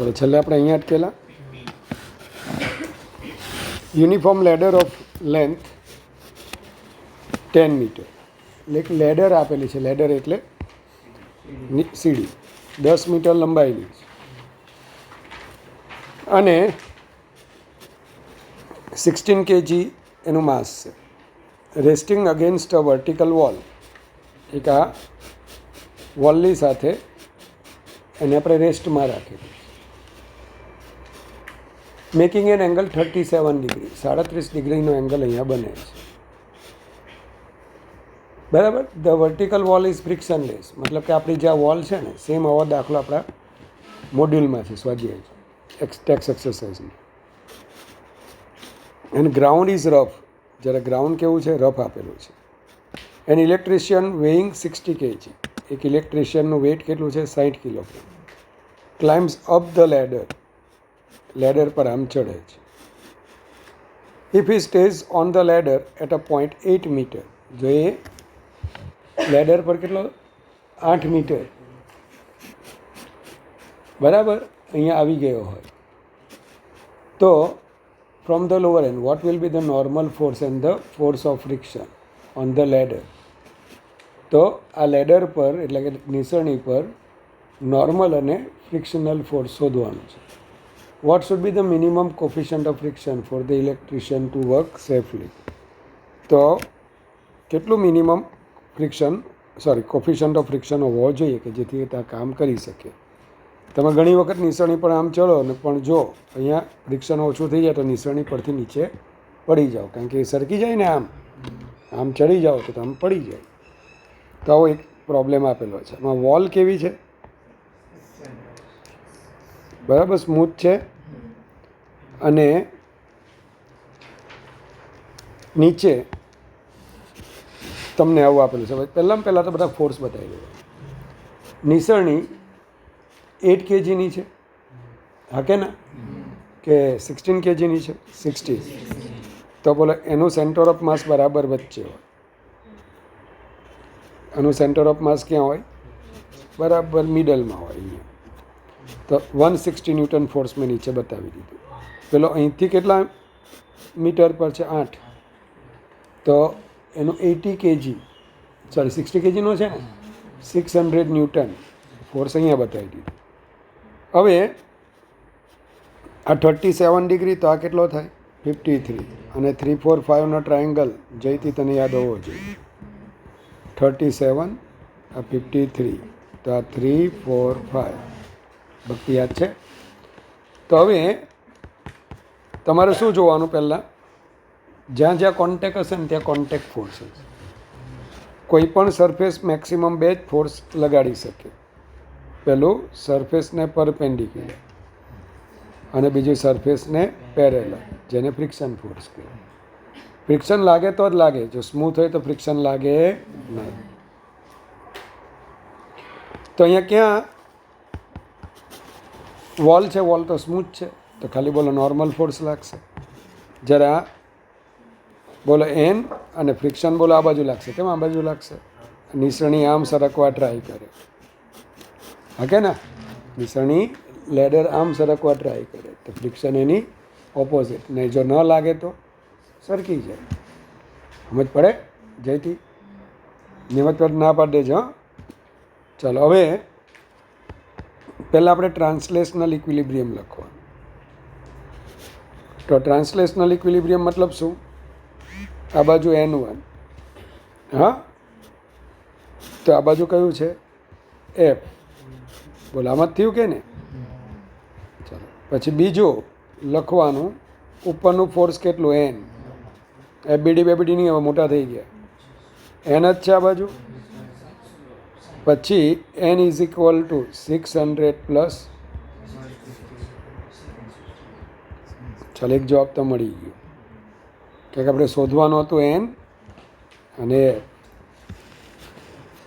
ચલો છેલ્લે આપણે અહીંયા અટકેલા. Uniform ladder of length 10 metre. એટલે એક લેડર આપેલી છે. લેડર એટલે સીડી 10 મીટર લંબાઈની છે અને 16 kg એનું માસ છે. રેસ્ટિંગ અગેન્સ્ટ અ વર્ટિકલ વોલ. એક આ વોલની સાથે એને આપણે રેસ્ટમાં રાખીએ. Making N angle 37 degree. 37 ડિગ્રીનો એંગલ અહીંયા બને છે. બરાબર. The vertical wall is frictionless. મતલબ કે આપણી જે આ વોલ છે ને સેમ આવો દાખલો આપણા મોડ્યુલમાં છે સ્વાધ્યાય છે ટેક્સ એક્સરસાઇઝમાં. And ground is rough. જ્યારે ગ્રાઉન્ડ કેવું છે? રફ આપેલું છે. An electrician weighing 60 kg. એક ઇલેક્ટ્રિશિયનનું વેઇટ કેટલું છે? 60 kilogram. Climbs up the ladder. Ladder પર આમ ચડે છે. If he stays on the ladder at a point 8 metre. જો એ લેડર પર કેટલો? 8 મીટર બરાબર અહીંયા આવી ગયો હોય તો from the lower and what will be the normal force and the force of friction on the ladder. તો આ લેડર પર એટલે કે નિસરણી પર નોર્મલ અને ફ્રિક્શનલ ફોર્સ શોધવાનું છે. What should be the minimum coefficient of friction for the electrician to work safely. તો કેટલું મિનિમમ કોફિશન્ટ ઓફ ફ્રિક્શન હોવો જોઈએ કે જેથી આ કામ કરી શકે. તમે ઘણી વખત નિસરણી પર આમ ચડો ને પણ જો અહીંયા ફ્રિક્શન ઓછું થઈ જાય તો નિસરણી પરથી નીચે પડી જાઓ, કારણ કે એ સરકી જાય ને આમ ચડી જાઓ તો આમ પડી જાય. તો આવો એક પ્રોબ્લેમ આપેલો છે. એમાં વોલ કેવી છે? બરાબર સ્મૂથ છે અને નીચે તમને આવું આપેલું છે. પહેલાં તો બધા ફોર્સ બતાવી દો. નિસરણી 8 kgની છે, હા કે ના? કે 16 kgની છે? 60. તો બોલો એનું સેન્ટર ઓફ માસ બરાબર વચ્ચે હોય. એનું સેન્ટર ઓફ માસ ક્યાં હોય? બરાબર મિડલમાં હોય અહીંયા. તો 160 ન્યૂટન ફોર્સ મેં નીચે બતાવી દીધું. પેલો અહીંથી કેટલા મીટર પર છે? 8. તો એનું 80 kg 60 kgનો છે ને 600 ન્યૂટન ફોર્સ અહીંયા બતાવી દીધું. હવે આ 37 ડિગ્રી તો આ કેટલો થાય? 53. અને 3, 4, 5નો ટ્રાયેંગલ જયથી તને યાદ હોવો જોઈએ. 37 આ 53 તો આ 3, 4, 5 ભક્તિ યાદ છે. તો હવે તમારે શું જોવાનું? પહેલાં જ્યાં કોન્ટેક હશે ને ત્યાં કોન્ટેક ફોર્સ હશે. કોઈ પણ સરફેસ મેક્સિમમ 2 જ ફોર્સ લગાડી શકે. પહેલું સરફેસને પરપેન્ડિક્યુલર અને બીજું સરફેસને પેરેલલ, જેને ફ્રિક્શન ફોર્સ કહેવાય. ફ્રિક્શન લાગે તો જ લાગે, જો સ્મૂથ હોય તો ફ્રિક્શન લાગે નહીં. તો અહીંયા ક્યાં વોલ છે? વોલ તો સ્મૂથ છે તો ખાલી બોલો નોર્મલ ફોર્સ લાગશે. જરા બોલો એન અને ફ્રિક્શન બોલો આ બાજુ લાગશે. કેમ આ બાજુ લાગશે? નિસરણી આમ સરકવા ટ્રાય કરે, હા કે ના? નિસરણી લેડર આમ સરકવા ટ્રાય કરે તો ફ્રિક્શન એની ઓપોઝિટ. ને જો ન લાગે તો સરકી જાય. સમજ પડે? જયથી નિમત પર ના પાડી દેજો. ચાલો હવે પહેલાં આપણે ટ્રાન્સલેશનલ ઇક્વિલિબ્રિયમ લખવાનું. તો ટ્રાન્સલેશનલ ઇક્વિલિબ્રિયમ મતલબ શું? આ બાજુ N1, હા, તો આ બાજુ કયું છે? F. બોલો આમાં જ થયું કે ને? ચાલો પછી બીજું લખવાનું ઉપરનું ફોર્સ કેટલું? N. FBD બેબીડી નહીં, હવે મોટા થઈ ગયા. N જ છે આ બાજુ. પછી N = 600 પ્લસ. ચાલો એક જવાબ તો મળી ગયો કે આપણે શોધવાનું હતું N અને F.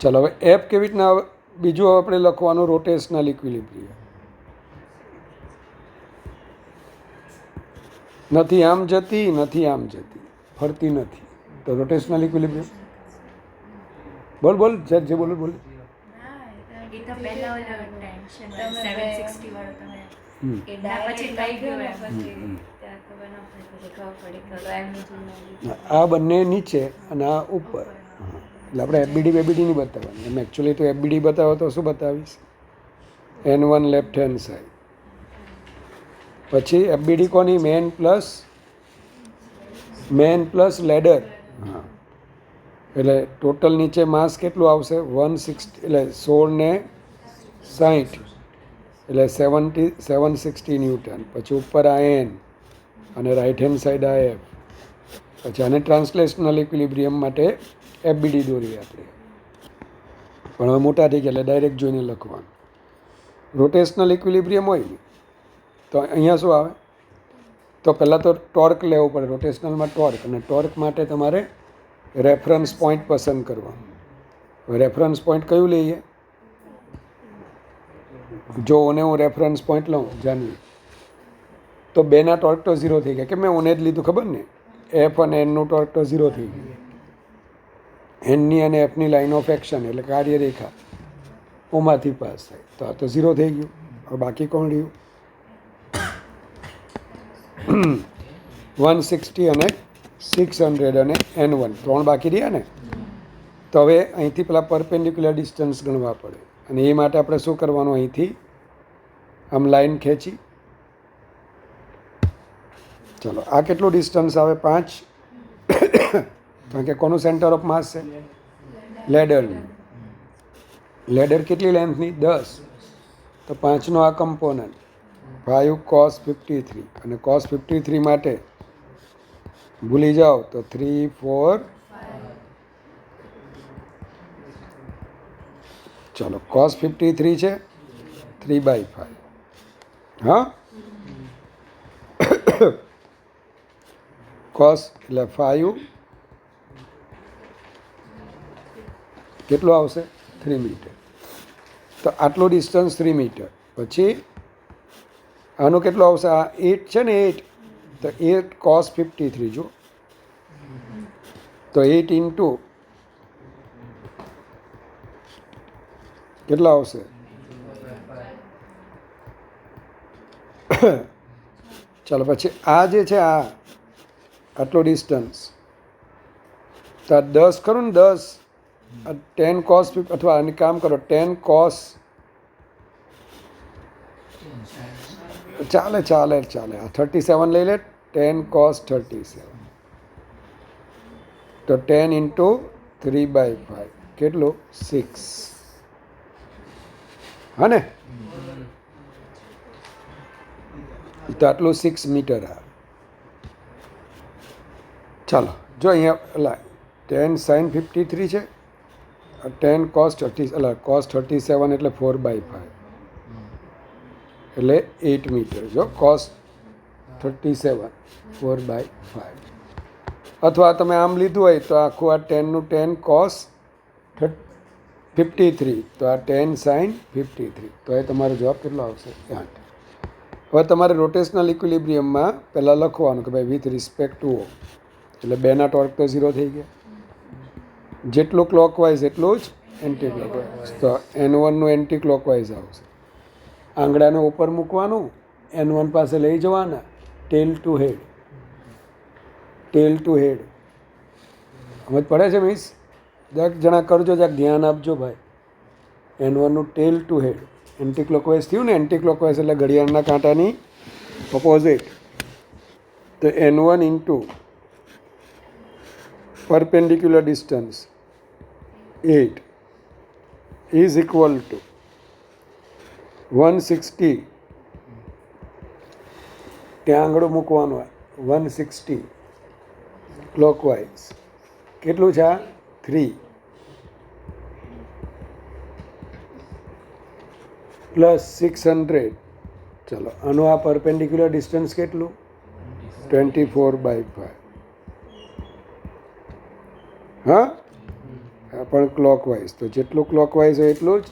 ચાલો હવે F કેવી રીતના? બીજું હવે આપણે લખવાનું રોટેશનલ ઇક્વિલિબ્રિયમ. નથી આમ જતી, નથી આમ જતી, ફરતી નથી. તો રોટેશનલ ઇક્વિલિબ્રિયમ બોલ જે બોલ. તો પહેલા ઓલો ટેન્શન 760 વાળો તમે હમ. એના પછી કઈ ગયું એમ ત્યાં ખબર ન પડે ખબર પડી ખબર એમની જૂના આ બંને નીચે અને આ ઉપર. હા. એટલે આપણે એફબીડી બેબીડી નહીં બતાવવાની. એમ એકચ્યુઅલી તો એફબીડી બતાવો તો શું બતાવીશ? N1 left hand side. પછી એફબીડી કોની? Man plus ladder. હા, એટલે ટોટલ નીચે માસ કેટલું આવશે? 160, એટલે 16 ને 60, એટલે 760 ન્યૂટન. પછી ઉપર આ એન અને રાઈટ હેન્ડ સાઈડ આ એફ. પછી આને ટ્રાન્સલેશનલ ઇક્વિલિબ્રિયમ માટે એફબીડી દોરીએ આપણે. પણ હવે મોટા થઈ ગયા એટલે ડાયરેક્ટ જોઈને લખવાનું. રોટેશનલ ઇક્વિલિબ્રિયમ હોય ને તો અહીંયા શું આવે? તો પહેલાં તો ટોર્ક લેવો પડે. રોટેશનલમાં ટોર્ક, અને ટોર્ક માટે તમારે રેફરન્સ પોઈન્ટ પસંદ કરવાનું. રેફરન્સ પોઈન્ટ કયું લઈએ? જો ઓને હું રેફરન્સ પોઈન્ટ લઉં જાનવી, તો બેના ટોર્ક તો 0 થઈ ગયા. કે મેં ઓને જ લીધું ખબર ને? એફ અને એનનું ટોર્ક તો 0 થઈ ગયું. એનની અને એફની લાઇન ઓફ એક્શન એટલે કાર્યરેખા ઓમાંથી પાસ થાય. તો આ તો 0 થઈ ગયું. હવે બાકી કોણ રહ્યું? 160 અને 600 અને N1 3 બાકી રહ્યા ને. તો હવે અહીંથી પેલા પરપેન્ડિક્યુલર ડિસ્ટન્સ ગણવા પડે. અને એ માટે આપણે શું કરવાનું? અહીંથી આમ લાઈન ખેંચી, ચલો આ કેટલું ડિસ્ટન્સ આવે? 5. કારણ કે કોનું સેન્ટર ઓફ માસ છે? લેડરનું. લેડર કેટલી લેન્થની? 10. તો 5નો આ કમ્પોનન્ટ 5 cos 53, અને cos 53 માટે ભૂલી જાઓ તો 3, 4, ચલો cos 53 છે 3/5. હા, cos એટલે 5 કેટલું આવશે? 3 મીટર. તો આટલું ડિસ્ટન્સ 3 મીટર. પછી આનું કેટલું આવશે? આ 8 છે ને 8, તો 8 cos 53 જો. તો 8 ઇન્ટુ કેટલા આવશે? ચાલો પછી આ જે છે આ આટલો ડિસ્ટન્સ, તો આ 10 કરું ને 10, 10 cos 50, અથવા આની કામ કરો 10 cos, ચાલે ચાલે ચાલે, આ 37 લઈ લે. 10 cos 37, તો 10 ઇન્ટુ 3/5 કેટલું? 6. હા ને? તો આટલું 6 મીટર આવે. ચાલો જો અહીંયા એટલે 10 sin 53 છે, 10 cos 30 એટલે cos 37 એટલે 4/5 એટલે 8 મીટર. જો cos 37 4/5. અથવા તમે આમ લીધું હોય તો આખું આ 10નું 10 cos 53, તો આ 10 sin 53. તો એ તમારો જવાબ કેટલો આવશે? 8. હવે તમારે રોટેશનલ ઇક્વિલિબ્રિયમમાં પહેલાં લખવાનું કે ભાઈ વિથ રિસ્પેક્ટ ટુ ઓ, એટલે બેના ટોર્ક તો 0 થઈ ગયા. જેટલું ક્લોકવાઇઝ એટલું જ એન્ટી ક્લોકવાઇઝ. તો N1નું એન્ટી ક્લોકવાઇઝ આવશે. આંગળાને ઉપર મૂકવાનું, N1 પાસે લઈ જવાના, ટેલ ટુ હેડ. ટેલ ટુ હેડ સમજ પડે છે મિસ? દરેક જણા કરજો, જરાક ધ્યાન આપજો ભાઈ. N1નું ટેલ ટુ હેડ એન્ટી ક્લોકવાઇઝ થયું ને? એન્ટી ક્લોકવાઇઝ એટલે ઘડિયાળના કાંટાની ઓપોઝિટ. તો N1 into perpendicular distance 8 is equal to 160. ત્યાં આંગળું મૂકવાનું હોય 160 ક્લોકવાઇઝ. કેટલું છે આ? 3 પ્લસ 600. ચલો આનું આ પરપેન્ડિક્યુલર ડિસ્ટન્સ કેટલું? 24/5. હા, પણ ક્લોકવાઇઝ. તો જેટલું ક્લોકવાઇઝ હોય એટલું જ.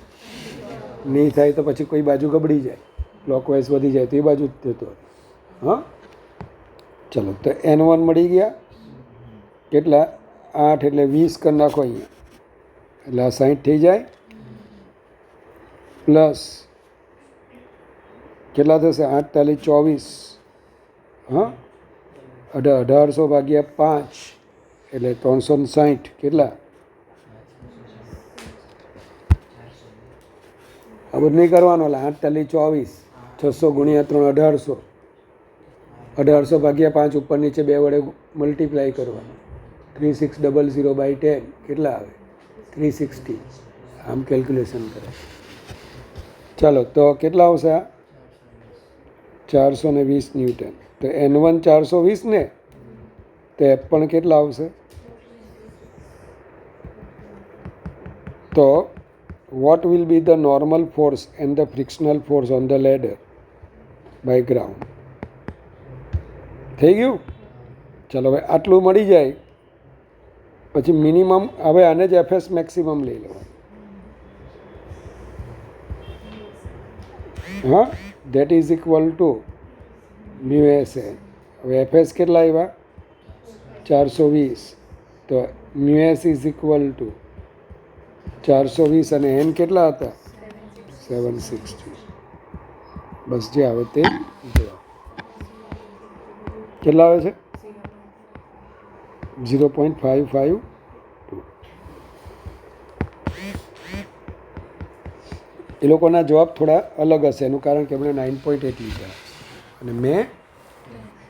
નહીં થાય તો પછી કોઈ બાજુ ગબડી જાય, ક્લોકવાઇઝ વધી જાય તો એ બાજુ જ થતો. હા, ચલો તો N1 મળી ગયા કેટલા? 8 એટલે 20 કરી નાખો અહીંયા, એટલે આ 60 થઈ જાય. પ્લસ કેટલા થશે 8 તાલી 24 હા 1800 ભાગ્યા 5 એટલે 360 કેટલા આ બધું નહીં કરવાનું એટલે 8 તાલી 24 600 ગુણ્યા 3 1800 1800 ભાગ્યા 5 ઉપર નીચે 2 વડે મલ્ટીપ્લાય કરવાનું 3600/10 કેટલા આવે 360 આમ કેલ્ક્યુલેશન કરે ચાલો તો કેટલા આવશે આ 420 ન્યૂટન તો N1 420 ને તો F પણ કેટલા આવશે તો what will be the normal force and the frictional force on the ladder by ground થઈ ગયું ચાલો હવે આટલું મળી જાય પછી મિનિમમ હવે આને જ એફએસ મેક્સિમમ લઈ લેવાનું હા that is equal to mu S N હવે એફએસ કેટલા આવ્યા 420 તો mu S is equal to 420 અને એન કેટલા હતા 760 બસ જે આવે તે કેટલા આવે છે 0.552 એ લોકોના જવાબ થોડા અલગ હશે એનું કારણ કે એમણે 9.8 લીધા અને મેં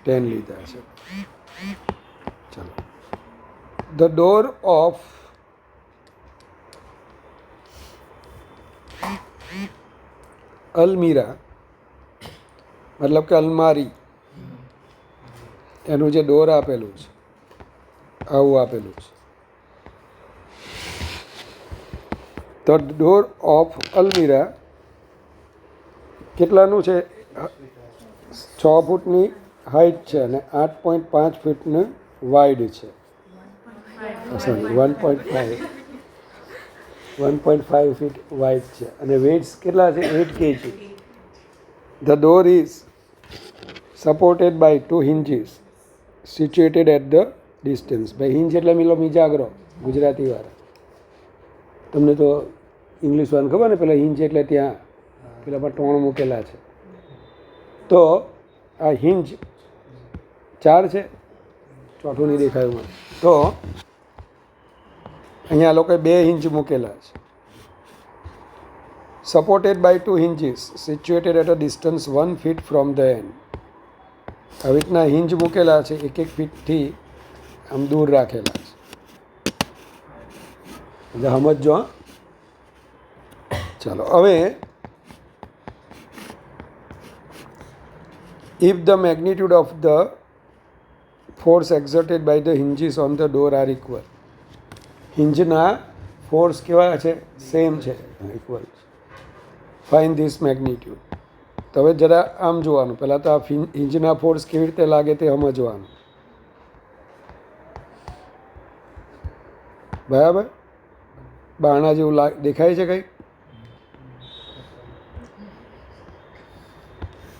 10 લીધા છે ચાલો ધ ડોર ઓફ અલમીરા મતલબ કે અલમારી એનું જે ડોર આપેલું છે આવું આપેલું છે તો ડોર ઓફ અલમીરા કેટલાનું છે 6 ફૂટની હાઇટ છે અને 8.5 ફીટનું વાઇડ છે સોરી 1.5 ફીટ વાઇડ છે અને વેઇટ્સ કેટલા છે 8 kg the door is supported by 2 hinges situated at the distance ભાઈ હિંજ એટલે મિલો મીજાગરો ગુજરાતીવાળા તમને તો ઇંગ્લિશ વાળાને ખબર ને પેલા હિંજ એટલે ત્યાં પેલા પર ટોણ મૂકેલા છે તો આ હિંજ 4 છે ચોથું નહીં દેખાયું મને તો અહીંયા લોકોએ 2 હિંજ મૂકેલા છે supported by 2 hinges situated at a distance 1 feet from the end આવી રીતના હિંજ મૂકેલા છે 1 ફીટથી આમ દૂર રાખેલા છે એટલે સમજો ચાલો હવે if the magnitude of the force exerted by the hinges on the door are equal હિંજના ફોર્સ કેવા છે સેમ છે ઇક્વલ ફાઇન ધીસ મેગ્નિટ્યુડ તો હવે જરા આમ જોવાનું પહેલાં તો આ હિંજના ફોર્સ કેવી રીતે લાગે તે સમજવાનું બરાબર બારણા જેવું દેખાય છે કંઈ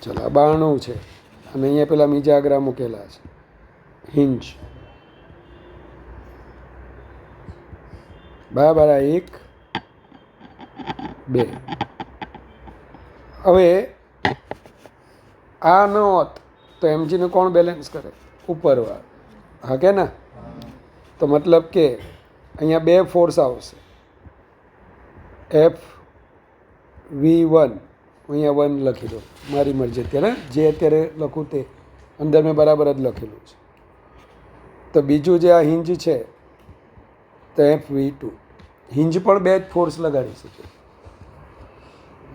ચલો આ બારણું છે અને અહીંયા પેલા મીજાગરા મૂકેલા છે હિંજ બરાબર આ 1 2 હવે આ ન હોત તો એમજીને કોણ બેલેન્સ કરે ઉપરવાળા હા કે ના તો મતલબ કે અહીંયા 2 ફોર્સ આવશે FV1 અહીંયા 1 લખી દો મારી મરજી અત્યારે જે અત્યારે લખું તે અંદર મેં બરાબર જ લખેલું છે તો બીજું જે આ હિંજ છે તો FV2 હિંજ પણ 2 જ ફોર્સ લગાડી શકે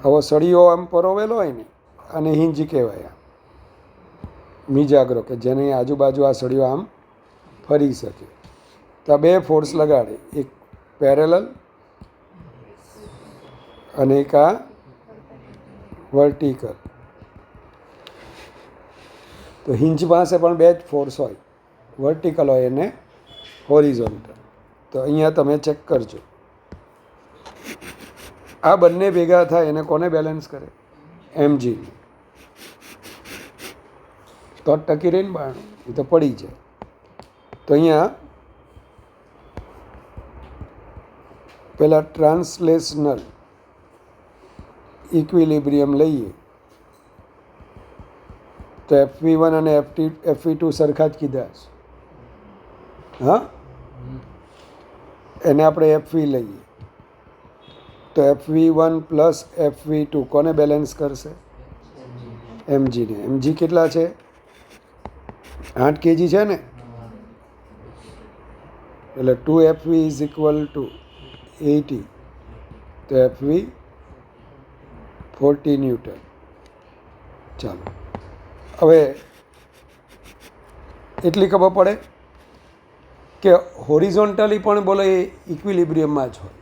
હવે સળીઓ આમ પરોવેલો હોય ને અને હિંજ કહેવાય મીજાગરો કે જેની આજુબાજુ આ સળીઓ આમ ફરી શકે તો આ 2 ફોર્સ લગાડે એક પેરેલલ અને એક આ વર્ટિકલ તો હિંજ પાસે પણ 2 જ ફોર્સ હોય વર્ટિકલ હોય અને હોરિઝોન્ટલ તો અહીંયા તમે ચેક કરજો આ બંને ભેગા થાય એને કોને બેલેન્સ કરે એમજી તો ટકી રહીને બારણું એ તો પડી જાય તો અહીંયા પેલા ટ્રાન્સલેશનલ ઇક્વિલિબ્રિયમ લઈએ તો FV1 અને FV2 સરખા જ કીધા છે. હા, એને આપણે FV લઈએ તો FV1 પ્લસ FV2 કોને બેલેન્સ કરશે? mgને. mg કેટલા છે? 8 kg છે ને, એટલે 2FV ઇઝ ઇક્વલ ટુ 80, તો FV 40 ન્યૂટન. ચાલો હવે એટલી ખબર પડે કે હોરિઝોન્ટલી પણ બોલો એ ઇક્વિલિબ્રિયમમાં જ હોય.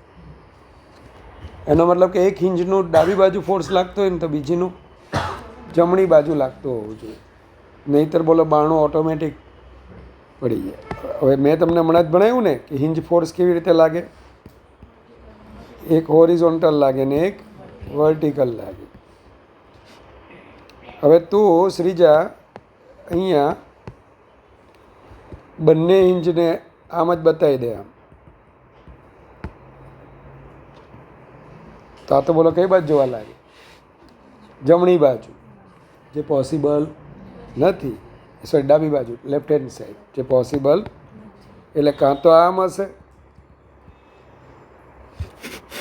એનો મતલબ કે એક હિંજનું ડાબી બાજુ ફોર્સ લાગતો હોય ને તો બીજીનું જમણી બાજુ લાગતો હોવું જોઈએ, નહીંતર બોલો બારણું ઓટોમેટિક પડી જાય. હવે મેં તમને હમણાં જ ભણાવ્યું ને કે હિંજ ફોર્સ કેવી રીતે લાગે, એક હોરિઝોન્ટલ લાગે ને એક વર્ટિકલ લાગે. હવે તું શ્રીજા અહીંયા બંને હિંજને આમ જ બતાવી દે. આમ તો આ તો બોલો કઈ બાજુ જોવા લાગે? જમણી બાજુ, જે પોસિબલ નથી. સોરી, ડાબી બાજુ, લેફ્ટ હેન્ડ સાઈડ, જે પોસિબલ. એટલે કાં તો આમ હશે,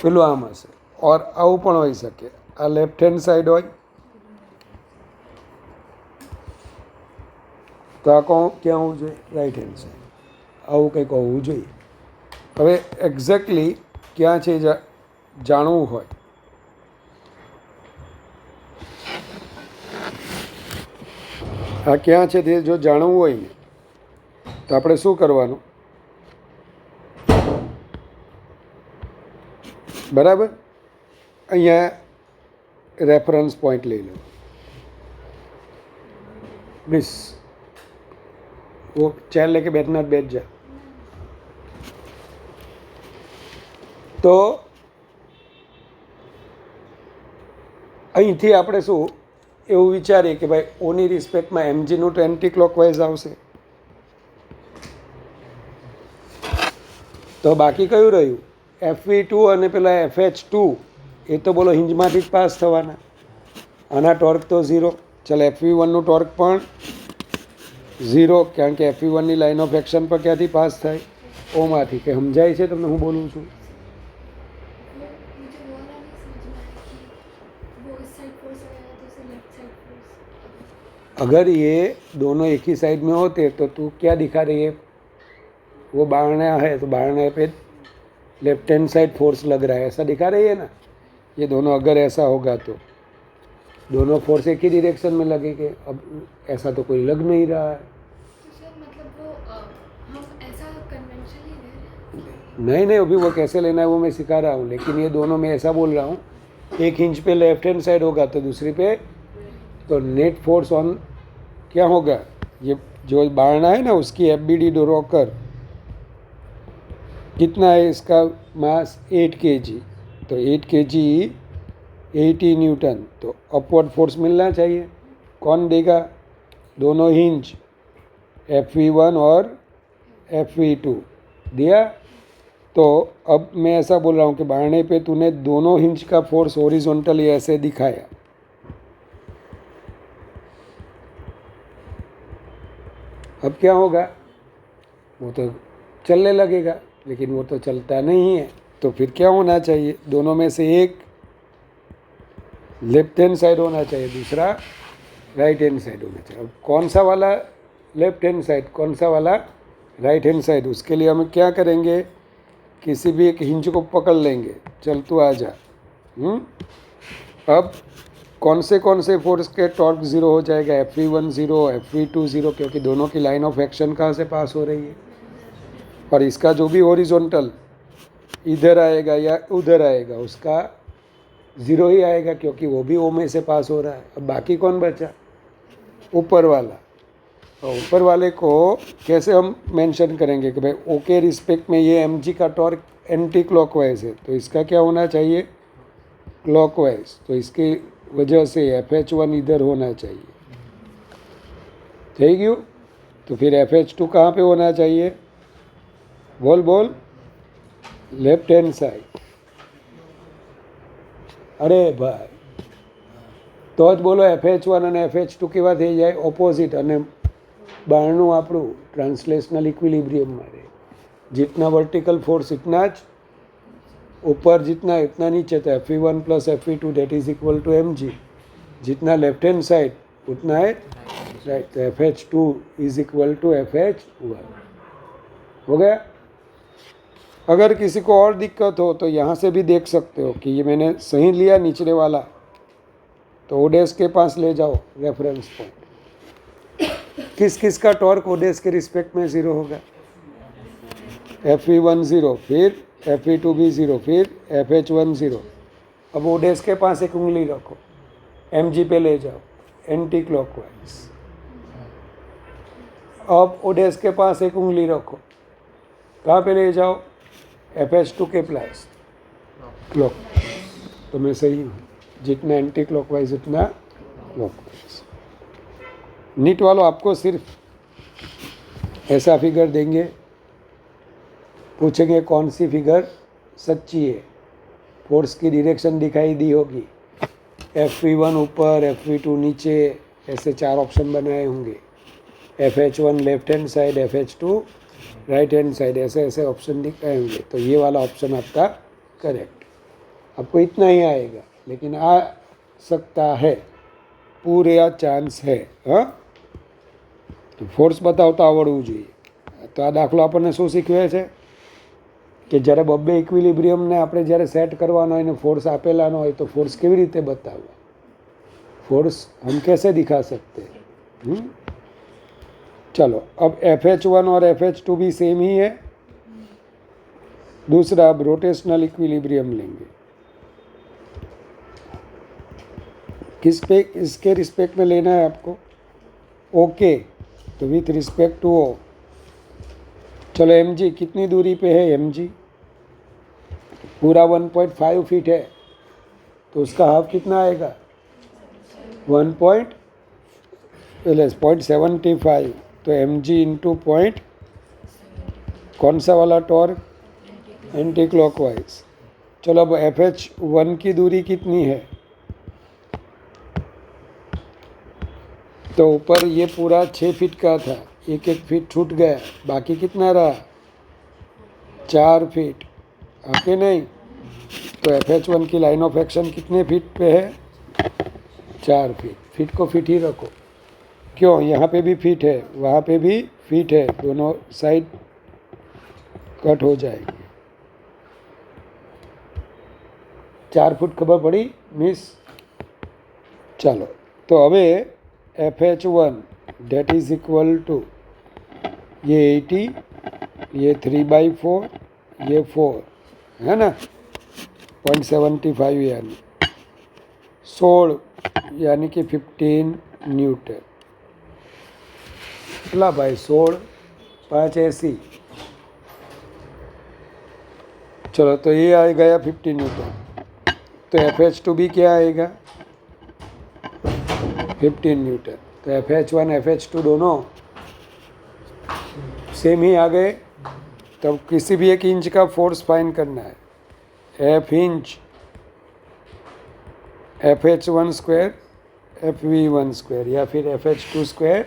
પેલું આમ હશે, ઓર આવું પણ હોઈ શકે. આ લેફ્ટ હેન્ડ સાઈડ હોય તો આ ક્યાં હોવું જોઈએ? Right hand side. આવું કંઈક હોવું જોઈએ. હવે એક્ઝેક્ટલી ક્યાં છે જાણવું હોય આ ક્યાં છે તે જો જાણવું હોય ને તો આપણે શું કરવાનું? બરાબર, અહીંયા રેફરન્સ પોઈન્ટ લઈ લો. मिस वो चेयर लेके बैठना, बैठ जा. તો અહીંથી આપણે શું એવું વિચારીએ કે ભાઈ ઓની રિસ્પેક્ટમાં એમજીનું તો એન્ટી ક્લોકવાઇઝ આવશે. તો બાકી કયું રહ્યું? FV2 અને પેલા FH2 એ તો બોલો હિંજમાંથી જ પાસ થવાના. આના ટોર્ક તો 0. ચાલો FV1નું ટોર્ક પણ 0, કારણ કે FV1ની લાઇન ઓફ એક્શન પર ક્યાંથી પાસ થાય? ઓમાંથી. કે સમજાય છે તમને હું બોલું છું? अगर ये दोनों एक ही साइड में होते तो तू क्या दिखा रही है? वो बारना है तो बारने पे लेफ्ट हैंड साइड फोर्स लग रहा है, ऐसा दिखा रही है ना. ये दोनों अगर ऐसा होगा तो दोनों फोर्स एक ही डायरेक्शन में लगेंगे. अब ऐसा तो कोई लग नहीं रहा है. नहीं, अभी वो कैसे लेना है वो मैं सिखा रहा हूँ. लेकिन ये दोनों मैं ऐसा बोल रहा हूँ, एक इंच पे लेफ्ट हैंड साइड होगा तो दूसरी पे तो नेट फोर्स ऑन क्या होगा? ये जो बारना है ना उसकी FBD रोकर कितना है? इसका मास 8 kg. तो 8 kg 80 न्यूटन. तो अपवर्ड फोर्स मिलना चाहिए. कौन देगा? दोनों हिंज FV1 और FV2 दिया. तो अब मैं ऐसा बोल रहा हूँ कि बारने पे तूने दोनों हिंज का फोर्स हॉरिजॉन्टली ऐसे दिखाया. अब क्या होगा? वो तो चलने लगेगा, लेकिन वो तो चलता नहीं है. तो फिर क्या होना चाहिए? दोनों में से एक लेफ्ट हैंड साइड होना चाहिए, दूसरा राइट हैंड साइड होना चाहिए. अब कौन सा वाला लेफ्ट हैंड साइड, कौन सा वाला राइट हैंड साइड? उसके लिए हम क्या करेंगे? किसी भी एक हिंज को पकड़ लेंगे. चल तू आ जा. अब कौन से फोर्स के टॉर्क 0 हो जाएगा? FV1 0, FV2 0, क्योंकि दोनों की लाइन ऑफ एक्शन कहाँ से पास हो रही है. और इसका जो भी हॉरिजॉन्टल इधर आएगा या उधर आएगा उसका 0 ही आएगा, क्योंकि वो भी O में से पास हो रहा है. अब बाकी कौन बचा? ऊपर वाला. और ऊपर वाले को कैसे हम मेंशन करेंगे कि भाई O के रिस्पेक्ट में ये mg का टॉर्क एंटी क्लॉकवाइज है, तो इसका क्या होना चाहिए? क्लॉकवाइज. तो इसकी वजह से FH1 इधर होना चाहिए. થઈ ગયું? तो फिर FH2 कहाँ पे होना चाहिए? बोल. Left hand side. अरे भाई તો જ બોલો FH1 અને FH2 કેવા થઈ જાય, ઓપોઝિટ, અને બહારનું આપણું ટ્રાન્સલેશનલ ઇક્વિલિબ્રિયમમાં રહે. जितना वर्टिकल फोर्स इतना ज ऊपर, जितना इतना नीचे, तो Fe1 plus Fe2 that is equal to mg. जितना लेफ्ट हैंड साइड उतना है राइट, तो FH2 is equal to FH1. हो गया. अगर किसी को और दिक्कत हो तो यहाँ से भी देख सकते हो कि ये मैंने सही लिया निचले वाला, तो ओडेस के पास ले जाओ रेफरेंस पॉइंट. किस किस का टॉर्क ओडेस के रिस्पेक्ट में 0 होगा? Fe1 0, फिर Fe2 भी 0, फिर FH1 0. अब ओडेस के पास एक उंगली रखो, mg पे ले जाओ एंटी क्लॉकवाइज. अब ओडेस के पास एक उंगली रखो, कहाँ पे ले जाओ? FH2 के प्लस क्लॉक. तो मैं सही हूँ, जितना एंटी क्लॉकवाइज उतना क्लॉकवाइज. नीट वालों आपको सिर्फ ऐसा फिगर देंगे, पूछेंगे कौन सी फिगर सच्ची है. फोर्स की डायरेक्शन दिखाई दी होगी, Fe1 ऊपर, Fe2 नीचे, ऐसे 4 ऑप्शन बनाए होंगे. FH1 left hand side, FH2 right hand side, ऐसे ऐसे ऑप्शन दिखाए होंगे. तो ये वाला ऑप्शन आपका करेक्ट. आपको इतना ही आएगा, लेकिन आ सकता है, पूरा चांस है. हाँ, तो फोर्स बतावता आवड़વું જોઈએ. તો આ દાખલો આપણને શું શીખવે છે કે જ્યારે બબ્બે ઇક્વિલિબ્રિયમને આપણે જ્યારે સેટ કરવાનો હોય ને ફોર્સ આપેલા ન હોય તો ફોર્સ કેવી રીતે બતાવવા, फोर्स हम कैसे दिखा सकते हैं. चलो, अब FH1 और FH2 भी सेम ही है. दूसरा अब रोटेशनल इक्विलिब्रियम लेंगे. किस पे, इसके रिस्पेक्ट में लेना है आपको. ओके, तो विथ रिस्पेक्ट टू ओ. चलो mg कितनी दूरी पे है? mg पूरा 1.5 फीट है, तो उसका हाफ कितना आएगा? 0.75. तो mg इंटू पॉइंट, कौन सा वाला टॉर्क? Anti clockwise. चलो अब FH1 की दूरी कितनी है? तो ऊपर ये पूरा 6 फीट का था, 1 फीट छूट गया, बाकी कितना रहा? 4 फीट. आके नहीं, तो FH1 की लाइन ऑफ एक्शन कितने फीट पे है? 4 फीट. फीट को फीट ही रखो. क्यों? यहाँ पे भी फीट है, वहाँ पे भी फीट है, दोनों साइड कट हो जाएगी. 4 फुट खबर पड़ी मिस? चलो, तो હવે FH1 date is equal to ये 80, ये 3/4, ये 4 है ना, 0.75 यानी 16 यानी कि 15 न्यूटन. કેટલા ભાઈ? 16, 5 80. चलो, तो ये आ गया 50 न्यूटन. तो FH2 भी क्या आएगा? 15 न्यूटन. तो FH1 FH2 दोनों सेम ही आ गए. तब किसी भी एक इंच का फोर्स फाइंड करना है. F inch FH1 square FV1 square, या फिर FH2 स्क्वायर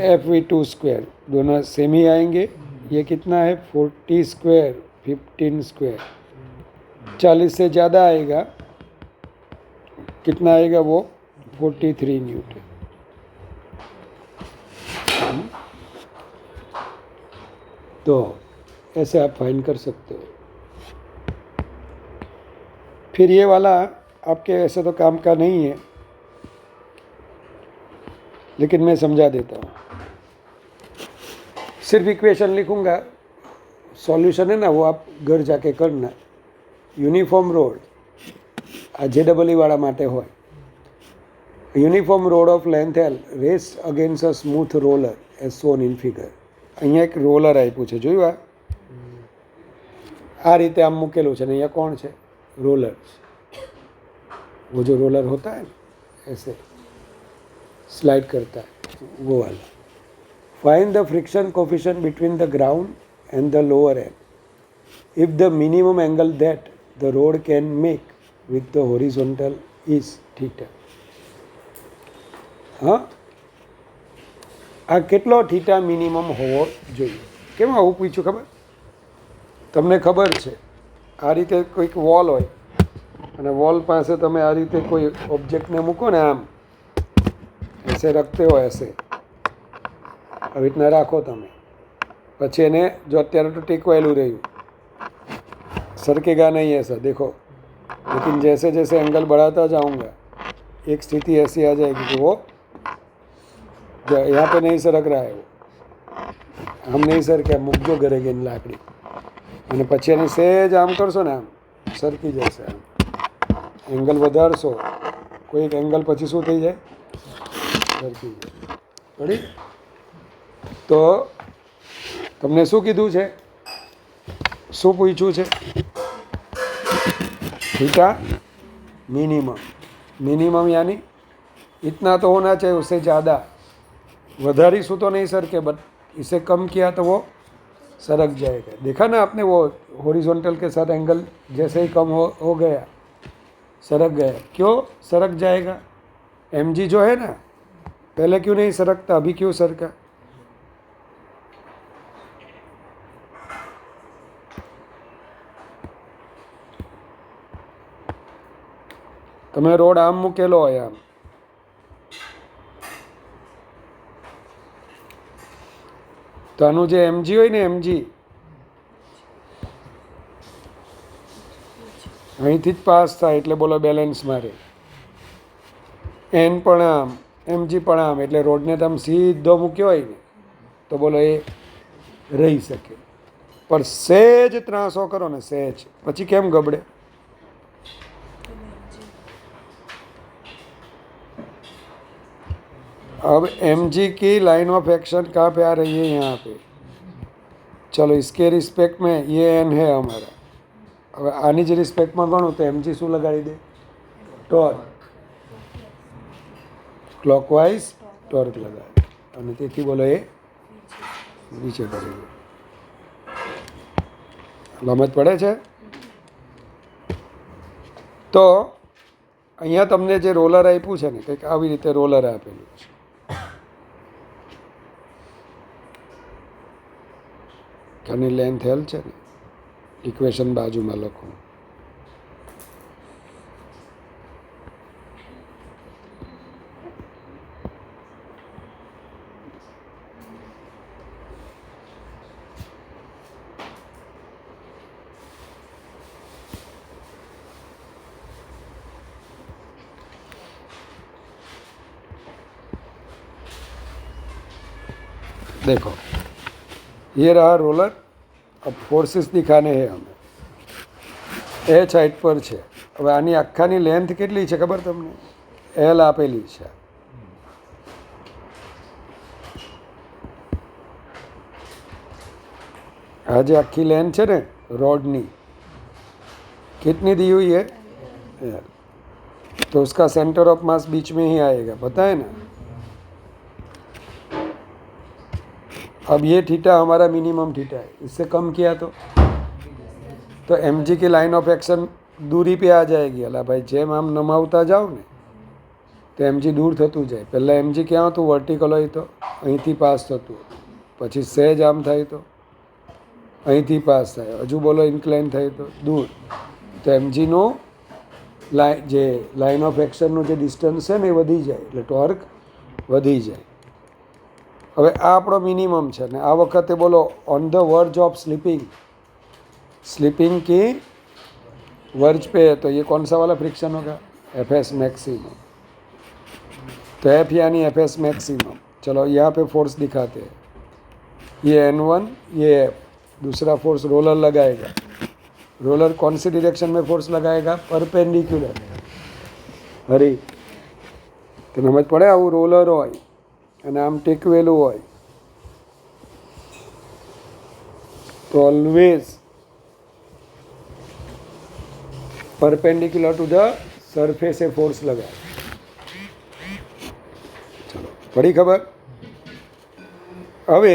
FV2 स्क्वायर, दोनों सेम ही आएंगे. ये कितना है? 40 स्क्वायर 15 स्क्वायर. 40 से ज़्यादा आएगा, कितना आएगा वो? 43 न्यूटन. तो ऐसे आप फाइंड कर सकते हो. फिर ये वाला आपके ऐसे तो काम का नहीं है, लेकिन मैं समझा देता हूँ. सिर्फ इक्वेशन लिखूँगा, सॉल्यूशन है ना वो आप घर जाके करना. यूनिफॉर्म रोड आ JEE वाला माटे होय. Uniform rod of length L rest against a smooth roller as shown in figure. અહીંયા એક રોલર આપ્યું છે, જોયું? આ રીતે આમ મૂકેલું છે ને અહીંયા કોણ છે? રોલર. वो जो रोलर होता है ऐसे स्लाइड करता है, वो वाला. Find the friction coefficient between the ground and the lower and if the minimum angle that the road can make with the horizontal is theta. હા, આ કેટલો થીટા મિનિમમ હોવો જોઈએ? કેમ આવું પૂછ્યું ખબર? તમને ખબર છે આ રીતે કોઈક વોલ હોય અને વોલ પાસે તમે આ રીતે કોઈ ઓબ્જેક્ટને મૂકો ને, આમ એસે રખતે હો એસે, આવી રીતના રાખો તમે, પછી એને જો અત્યારે તો ટેકવાયેલું રહ્યું, सरकेगा नहीं ऐसा देखो, लेकिन जैसे जैसे एंगल बढ़ाता जाऊंगा एक स्थिति ऐसी आ जाएगी कि वो जो यहाँ पे नहीं सरक रहा है, वो हम नहीं सरके, મૂકજો ઘરે ગઈને લાકડી, અને પછી એને સહેજ આમ કરશો ને, આમ સરકી જશે. આમ એંગલ વધારશો કોઈક એંગલ, પછી શું થઈ જાય? સરકી જાય. બરાબર? તો તમને શું કીધું છે? શું પૂછ્યું છે? Theta minimum. मिनिमम यानी इतना तो होना चाहिए, उससे ज़्यादा. વધારીશું तो नहीं सर के, बट इसे कम किया तो वो सरक जाएगा. देखा ना आपने, वो हॉरिजॉन्टल के साथ एंगल जैसे ही कम हो गया, सरक गया. क्यों सरक जाएगा? mg जो है ना, पहले क्यों नहीं सरकता, अभी क्यों सरका? તમે રોડ આમ મૂકેલો હોય, આમ તો આનું જે એમજી હોય ને, એમજી અહીંથી જ પાસ થાય, એટલે બોલો બેલેન્સ મારે. એન પણ આમ, એમજી પણ આમ, એટલે રોડને તમે સીધો મૂક્યો હોય ને, તો બોલો એ રહી શકે. પણ સહેજ ત્રાસો કરો ને, સહેજ, પછી કેમ ગબડે? अब mg की लाइन ऑफ एक्शन कहाँ पे आ रही है? यहाँ पे. चलो इसके रिस्पेक्ट में ये n है हमारा. હવે આની જ રિસ્પેક્ટમાં ગણું તો mg શું લગાડી દે? ટોર્ક. ક્લોકવાઇઝ ટોર્ક લગાડે, અને તેથી બોલો એ નીચે કરી દે. સમજ પડે છે? તો અહીંયા તમને જે રોલર આપ્યું છે ને, કંઈક આવી રીતે રોલર આપેલું છે. આની લેન્થ એલ છે ને, ઇક્વેશન બાજુમાં લખું. देखो ये रहा रोलर. अब फोर्सेस दिखाने हैं हमें. h हाइट पर છે. હવે આની આખાની લેન્થ કેટલી છે ખબર તમને? એલ આપેલી છે. આ જે આખી લેન્થ છે ને रोडनी, कितनी दी हुई है? एल. तो उसका सेंटर ऑफ मास बीच में ही आएगा, पता है ना? अब ये थीटा हमारा मिनिमम थीटा है, इससे कम किया तो mg की लाइन ऑफ एक्शन दूरी पे आ जाएगी. अला भाई જેમ આમ નમાવતા જાઓ ને તો mg દૂર થતું જાય. પહેલાં mg ક્યાં હતું? વર્ટિકલ હોય તો અહીંથી પાસ થતું, પછી સહેજ આમ થાય તો અહીંથી પાસ થાય, હજુ બોલો ઇન્ક્લાઇન થાય તો દૂર. તો mgનું જે લાઇન ઓફ એક્શનનું જે ડિસ્ટન્સ છે ને એ વધી જાય, એટલે ટોર્ક વધી જાય. હવે આ આપણો મિનિમમ છે ને આ વખતે બોલો on the verge of sleeping, sleeping की वर्ज पे है, तो ये कौन सा वाला फ्रिक्शन होगा? FS maximum. तो एफ यानी एफएस मैक्सिमम. चलो यहाँ पे फोर्स दिखाते हैं. ये N1, ये एफ. दूसरा फोर्स रोलर लगाएगा. रोलर कौन सी डायरेक्शन में फोर्स लगाएगा? परपेंडिकुलर. हरी तो समझ પડે? આવું રોલર હોય અને આમ ટેકવેલું હોય તો always perpendicular to the surface a force लगाए. चलो पड़ी खबर? હવે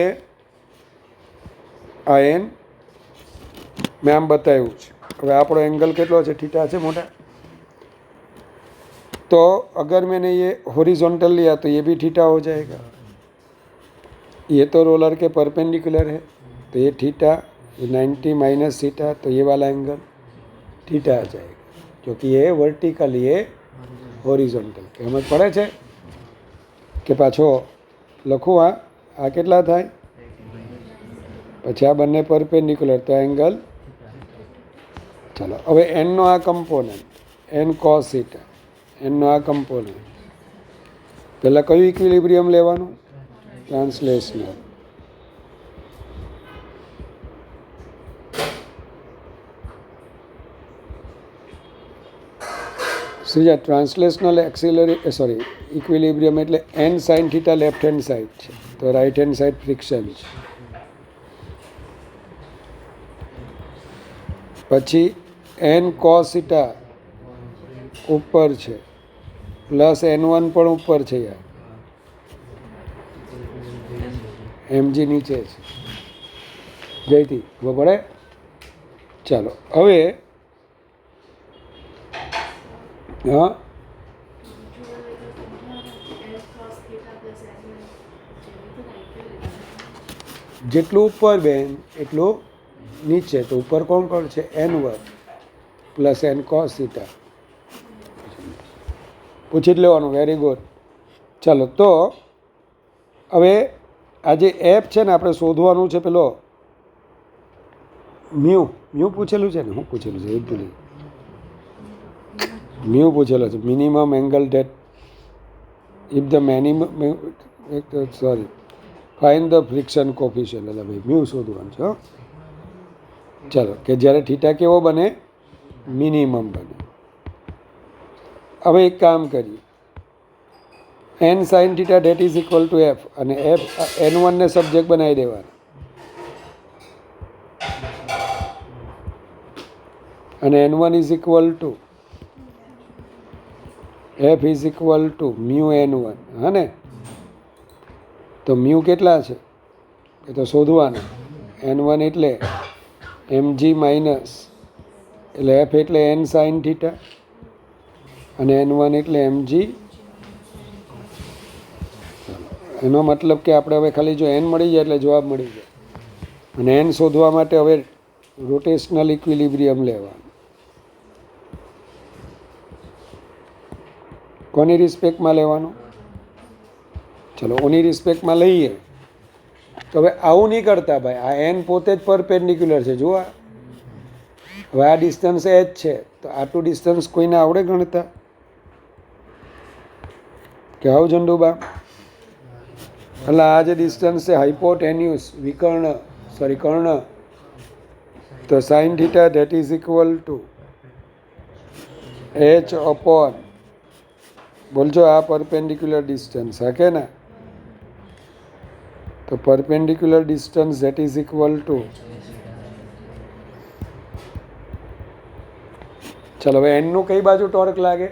આ એન મેં આમ બતાવ્યું છે. હવે આપણો એંગલ કેટલો છે? થીટા છે મોટા. तो अगर मैंने ये हॉरिजॉन्टल लिया तो ये भी थीटा हो जाएगा। ये तो रोलर के परपेंडिकुलर है, तो ये थीटा, ये 90 माइनस थीटा, तो ये वाला एंगल थीटा आ जाएगा, क्योंकि ये वर्टिकल, ये હોરિઝોન્ટલ। સમજ પડે છે કે પાછો લખું આ કેટલા થાય, પછી આ બંને પરપેન્ડિક્યુલર, તો એંગલ। ચાલો હવે એનનો આ કમ્પોનન્ટ એન કોસ થીટા, એનનો આ કમ્પોનન્ટ, પહેલાં કયું ઇક્વિલિબ્રિયમ લેવાનું, ટ્રાન્સલેશનલ। સીજા ટ્રાન્સલેશનલ એક્સિલરી ઇક્વિલિબ્રિયમ એટલે N sine theta left hand side છે, તો રાઈટ હેન્ડ સાઈડ ફ્રિક્શન છે, પછી એન કોસ થીટા ઉપર છે, પ્લસ N1 પણ ઉપર છે યાર, mg નીચે છે, જયથી ખબર પડે। ચાલો હવે हाँ જેટલું ઉપર બેન એટલું નીચે, તો ઉપર કોણ છે, N1 plus N cos theta, પૂછી જ લેવાનું। Very good. ચાલો તો હવે આ જે એપ છે ને આપણે શોધવાનું છે, પેલો મ્યુ પૂછેલું છે ને, શું પૂછેલું છે એ ભૂલી, મ્યુ પૂછેલો છે, minimum angle date if the minimum, sorry, find the friction coefficient, એટલે ભાઈ મ્યુ શોધવાનું છે। ચાલો કે જ્યારે થીટા કેવો બને, મિનિમમ બને। હવે એક કામ કરીએ, N sine theta that is equal to F, અને એફ N1 ને સબ્જેક્ટ બનાવી દેવાના, અને N1 is equal to F is equal to mu N1, હા ને। તો મ્યુ કેટલા છે એ તો શોધવાના, N1 એટલે mg માઇનસ, એટલે એફ એટલે એન સાઇન થીટા, અને N1 એટલે mg। એનો મતલબ કે આપણે હવે ખાલી જો એન મળી જાય એટલે જવાબ મળી જાય, અને એન શોધવા માટે હવે રોટેશનલ ઇક્વિલિબ્રિયમ લેવાનું। કોની રિસ્પેક્ટમાં લેવાનું, ચલો ઓની રિસ્પેક્ટમાં લઈએ। તો હવે આવું નહીં કરતા ભાઈ, આ એન પોતે જ પરપેન્ડિક્યુલર છે, જુઓ હવે આ ડિસ્ટન્સ h છે, તો આટલું ડિસ્ટન્સ કોઈને આવડે ગણતા કે આવું ઝંડુબા, એટલે આ જે ડિસ્ટન્સ છે હાઇપોટેન્યુસ વિકર્ણ, સોરી કર્ણ, તો sine theta that is equal two h upon, બોલજો આ પરપેન્ડિક્યુલર ડિસ્ટન્સ, હા કે ના, તો perpendicular distance that is equal two, ચાલો હવે એનનું કઈ બાજુ ટોર્ક લાગે,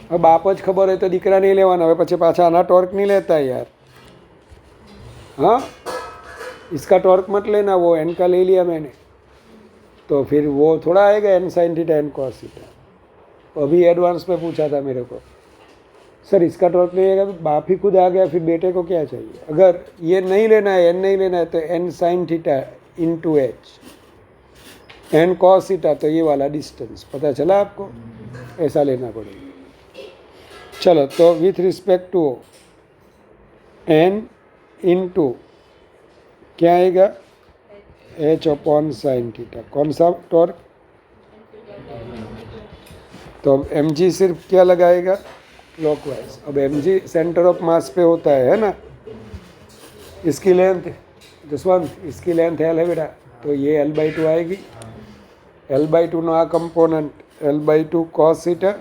હવે બાપ જ ખબર હોય તો દીકરા નહીં લેવાના, હવે પછી પાછા આના ટોર્ક नहीं लेता यार, हाँ इसका टॉर्क मत लेना, वो एन का ले लिया मैंने, तो फिर वो थोड़ा आएगा N sine theta N cos theta. अभी एडवांस में पूछा था मेरे को, सर इसका टॉर्क नहीं आएगा, बाप ही खुद आ गया, फिर बेटे को क्या चाहिए। अगर ये नहीं लेना है, एन नहीं लेना है, तो N sine theta into H, N cos theta, तो ये वाला डिस्टेंस, पता चला आपको, ऐसा लेना पड़ेगा। चलो तो with respect to N into क्या आएगा, एच अपॉन साइन थीटा, कौन सा टॉर्क, तो एम जी सिर्फ क्या लगाएगा, क्लॉकवाइज। अब M G centre of mass पे होता है ना, इसकी लेंथ जसवंत, इसकी लेंथ एल है बेटा, तो ये L/2 आएगी, L/2 નો આ કમ્પોનન્ટ L/2 cos थीटा,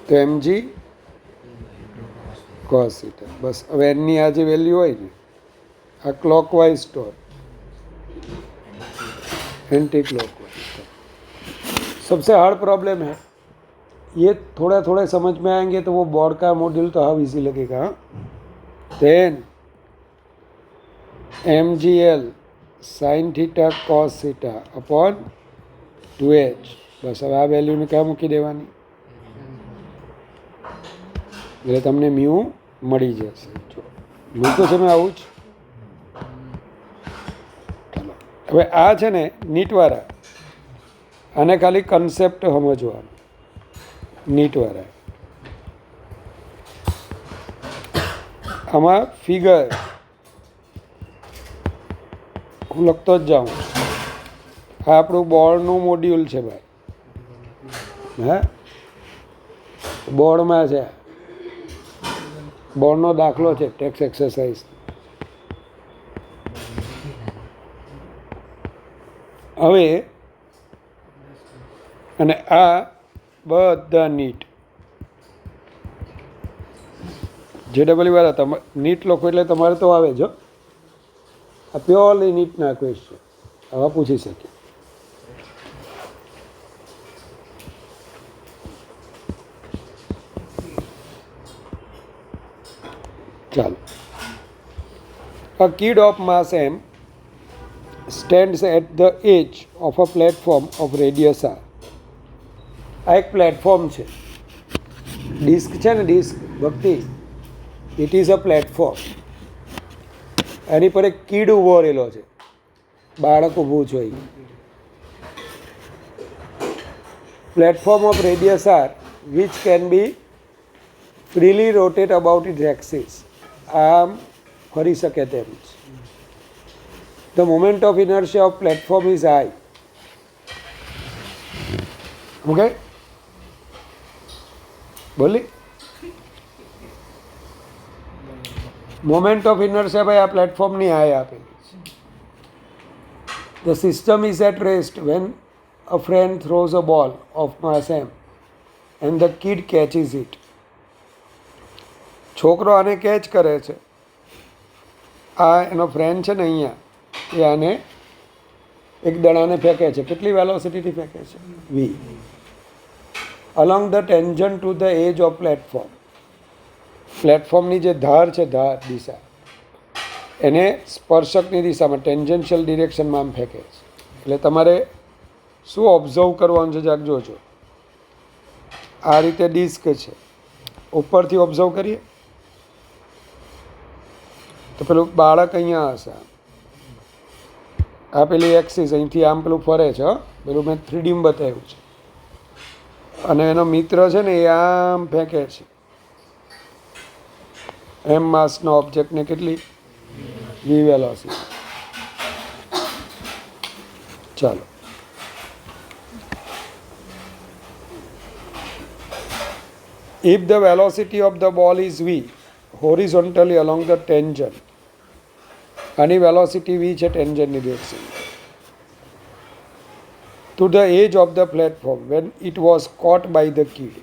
तो mg cos थीटा, बस। હવે એની આ જે વેલ્યુ હોય ને, આ ક્લોકવાઇઝ ટોર્ક, एंटी क्लॉकवाइज। सबसे हार्ड प्रॉब्लम है ये, थोड़ा थोड़ा समझ में आएंगे तो वो बोर्ड का मॉड्यूल तो हाउ इजी लगेगा। Then mgl sine theta cos theta upon 2h, बस अब आ वैल्यू ने क्या मूकी देवानी, એટલે તમને મ્યુ મળી જશે. જો મૂક્યું છે મેં આવું જ. ચાલો હવે આ છે ને નીટવાળા, આને ખાલી કન્સેપ્ટ સમજવાનો. નીટવાળા આમાં ફિગર હું લખતો જ જાઉં. આ આપણું બોર્ડનું મોડ્યુલ છે ભાઈ. હા, બોર્ડમાં છે, બોર્ડનો દાખલો છે, ટેક્સ એક્સરસાઇઝ. હવે અને આ બધા નીટ JEE વાળા તમારે નીટ લખો એટલે તમારે તો આવે જ. આ પ્યોરલી નીટના ક્વેશ્ચન આવા પૂછી શકીએ. ચાલો. A kid of mass m stands at the edge of a platform of radius r. આ એક પ્લેટફોર્મ છે. ડિસ્ક છે ને, ડિસ્ક ભક્તિ, ઇટ ઇઝ અ પ્લેટફોર્મ. એની પર એક કીડ ઊભો રહેલો છે, બાળક ઊભું છે. Platform of radius R which can be freely rotate about it axis. આમ ફરી શકે તેમ છે. The moment of inertia of platform is high. Okay, બોલી. મોમેન્ટ ઓફ ઇનર્શિયા ભાઈ આ પ્લેટફોર્મની હાઈ આપેલી છે. The system is at rest when a friend throws a ball of mass M and the kid catches it. છોકરો આને catch કરે છે, આ એનો ફ્રેન્ડ છે ને અહીંયા, એ આને એક દડાને ફેંકે છે. કેટલી વેલોસિટીથી ફેંકે છે? v. Along the tangent to the edge of platform. પ્લેટફોર્મની જે ધાર છે, ધાર દિશા, એને સ્પર્શકની દિશામાં ટેન્જન્શિયલ ડિરેક્શનમાં આમ ફેંકે છે. એટલે તમારે શું ઓબ્ઝર્વ કરવાનું છે, જાગ જોજો. આ રીતે ડિસ્ક છે, ઉપરથી ઓબ્ઝર્વ કરીએ તો પેલું બાળક અહીંયા હશે. આ પેલી એક્સિસ અહીંથી આમ પેલું ફરે છે. પેલું મેં 3D બતાવ્યું છે. અને એનો મિત્ર છે ને એ આમ ફેંકે છે. એમ માસના ઓબ્જેક્ટને કેટલી v વેલોસિટી. ચાલો, if the velocity of the ball is v horizontally along the tangent, આની વેલોસિટી v છે ટેન્જન્ટની direction, to the edge of the platform when it was caught by the kid.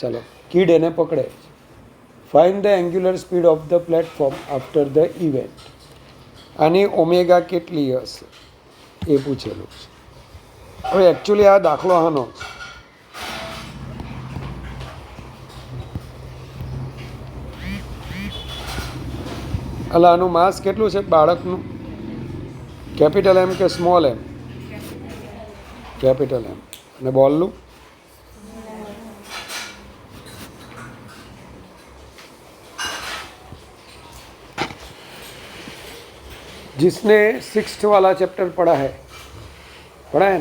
ચાલો, kid એને પકડે છે. Find the angular speed of the platform after the event. આની omega કેટલી હશે એ પૂછેલું છે. હવે એકચ્યુઅલી આ દાખલો આનો છે. એટલે આનું માસ કેટલું છે બાળકનું? કેપિટલ એમ કે સ્મોલ એમ? કેપિટલ એમ. અને બોલનું? जिसने 6th वाला चैप्टर पढ़ा है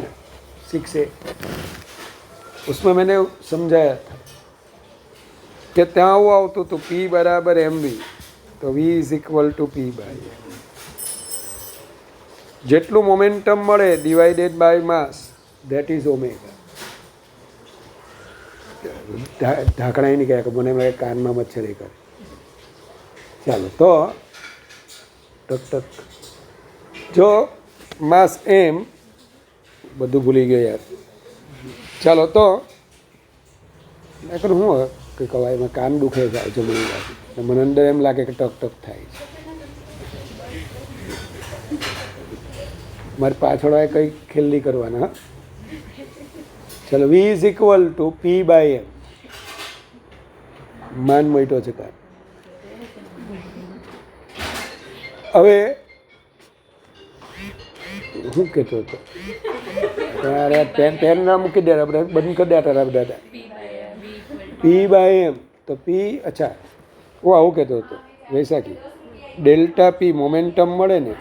ना 6A, उसमें मैंने समझाया था कि ત્યાં આવું આવતું હતું P બરાબર mv, તો v is equal to p by m. જેટલું મોમેન્ટમ મળે divided by mass, that is omega. ઢાંકણા નહીં કહે કે મને મારે કાનમાં મચ્છરી કરે. ચાલો, તો ટક ટક. જો માસ એમ, બધું ભૂલી ગયો યાર. ચાલો, તો હું કે કવાયમાં કાન દુખે જાય જમણી બાજુ, મને અંદર એમ લાગે કે ટક ટક થાય છે. મારી પાછળ હોય કંઈ ખેલ નહીં કરવાના. ચાલો, v is equal to p by m. માન મોટો છે કાન. હવે શું કહેતો હતો? પેન ના મૂકી દે, બંધ કરી દે તારા દાદા. p by m. તો પી અચ્છા હું આવું કહેતો હતો વૈશાખી ડેલ્ટા પી મોમેન્ટમ મળે ને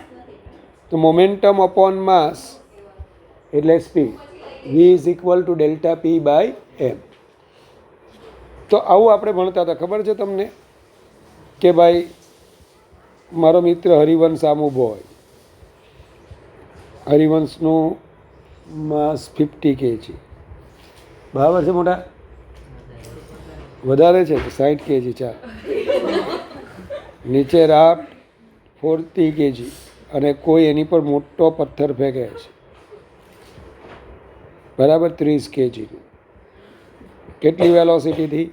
તો મોમેન્ટમ અપોન માસ એટલે speed V is equal to delta P by M. તો આવું આપણે ભણતા હતા ખબર છે તમને કે ભાઈ મારો મિત્ર હરિવંશ આમ ઊભો હોય, હરિવંશનું માસ 50 kg બરાબર છે મોટા વધારે છે તો 60 kg ચાલ નીચે રાફ્ટ 40 kg અને કોઈ એની પર મોટો પથ્થર ફેંકે છે બરાબર 30 kgનું કેટલી વેલોસિટીથી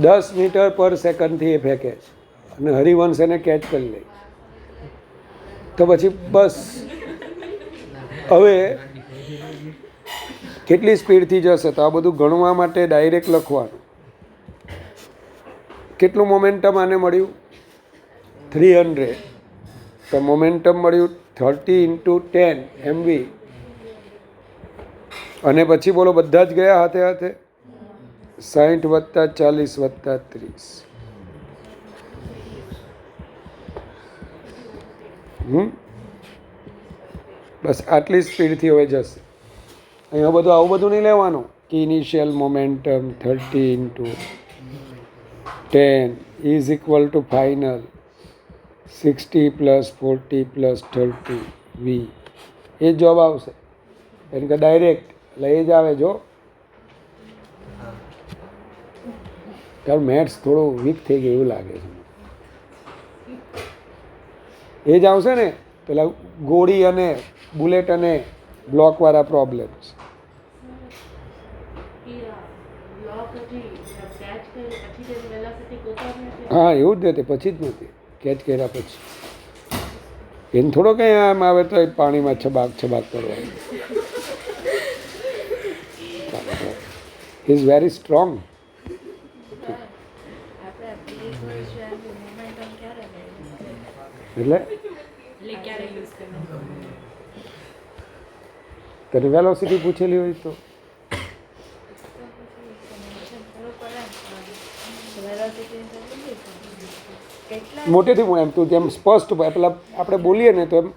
10 મીટર પર સેકન્ડથી એ ફેંકે છે અને હરિવંશ એને કેચ કરી લે તો પછી બસ હવે કેટલી સ્પીડથી જશે તો આ બધું ગણવા માટે ડાયરેક્ટ લખવાનું. કેટલું મોમેન્ટમ આને મળ્યું 300 તો મોમેન્ટમ મળ્યું 30 × 10 MV અને પછી બોલો બધા જ ગયા હાથે હાથે 60 + 40 + 30 બસ આટલી સ્પીડથી હવે જશે. અહીંયા બધું આવું બધું નહીં લેવાનું કે initial momentum 30 × 10 is equal two final 60 + 40 + 30 V એ જવાબ આવશે એને કે ડાયરેક્ટ એટલે એ જ આવે જો તારું મેથ્સ થોડું વીક થઈ ગયું એવું લાગે છે એ જ આવશે ને પેલા ગોળી અને બુલેટ અને બ્લોકવાળા પ્રોબ્લેમ્સ. હા એવું જ નથી પછી જ નથી કેચ કર્યા પછી એને થોડો કંઈ આમ આવે તો એ પાણીમાં છબાક છબાક કરવાનું. Is very strong. એટલે તને વેલોસિટી પૂછેલી હોય તો મોટેથી એમ તું જેમ સ્પષ્ટ પેલા આપણે બોલીએ ને તો એમ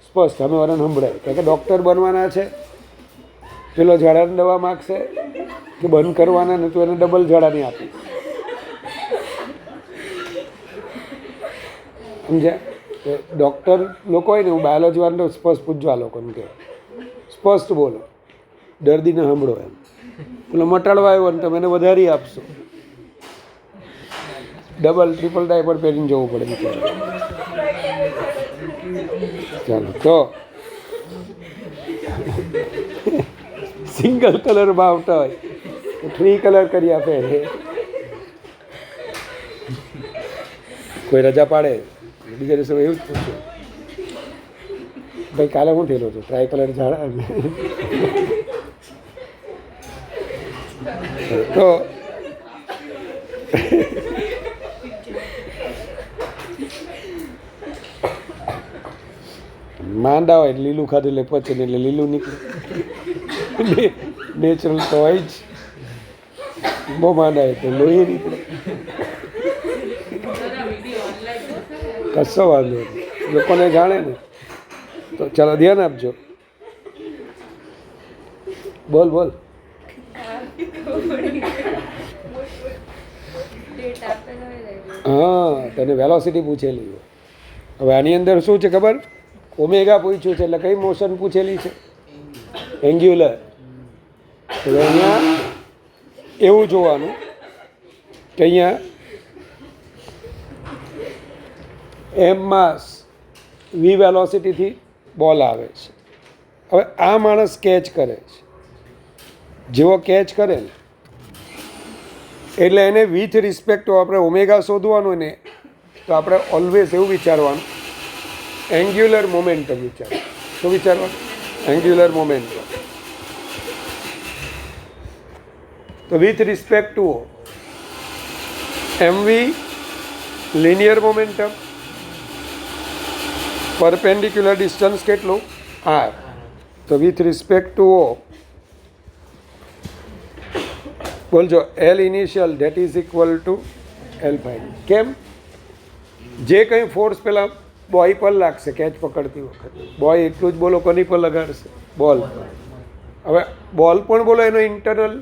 સ્પષ્ટ અમે વરણ સંભળાય કારણ કે ડૉક્ટર બનવાના છે પેલો ઝાડાની દવા માગશે કે બંધ કરવાના ને તું એને ડબલ ઝાડાની આપી સમજ્યા. ડૉક્ટર લોકો હોય ને હું બાયોલોજી વાળા તો સ્પષ્ટ પૂછવા લોકોને કે સ્પષ્ટ બોલો દર્દીને સાંભળો એમ પેલો મટાડવા આવ્યો ને તમે એને વધારી આપશો ડબલ ટ્રિપલ ડાયપર પહેરીને જવું પડે બિચારા. ચાલો તો સિંગલ કલરમાં આવતા હોય તો 3 કલર કરી આપે. કોઈ રજા પાડે બીજા દિવસે એવું જ પૂછ્યું ભાઈ કાલે હું થયેલો છું ટ્રાય કલર ઝાડા તો માંદા હોય લીલું ખાધું એટલે પચે ને એટલે લીલું નીકળે નેચરલ તો હોય જ બહુ માંદા હોય તો લોહી નીકળે કશો વાંધો નહીં લોકોને જાણે ને તો ચાલો ધ્યાન આપજો. બોલ બોલ હા તને વેલોસિટી પૂછેલી હોય. હવે આની અંદર શું છે ખબર ઓમેગા પૂછ્યું છે એટલે કઈ મોશન પૂછેલી છે એન્ગ્યુલર. તો અહીંયા એવું જોવાનું કે અહીંયા એમ માસ વી વેલોસિટીથી બોલ આવે છે. હવે આ માણસ કેચ કરે છે જેવો કેચ કરે ને એટલે એને વિથ રિસ્પેક્ટ આપણે ઓમેગા શોધવાનું ને તો આપણે ઓલવેઝ એવું વિચારવાનું એન્ગ્યુલર મોમેન્ટમ વિચારવાનું. શું વિચારવાનું? Angular momentum. તો with respect to MV linear momentum perpendicular distance કેટલું r. તો વિથ રિસ્પેક્ટ ટુ O બોલજો L initial that is equal to L final. કેમ? જે કંઈ ફોર્સ પહેલાં બોય પર લાગશે કેચ પકડતી વખતે, બોય એટલું જ બોલો કોની પર લગાડશે? બોલ. હવે બોલ પણ બોલો એનો ઇન્ટરનલ,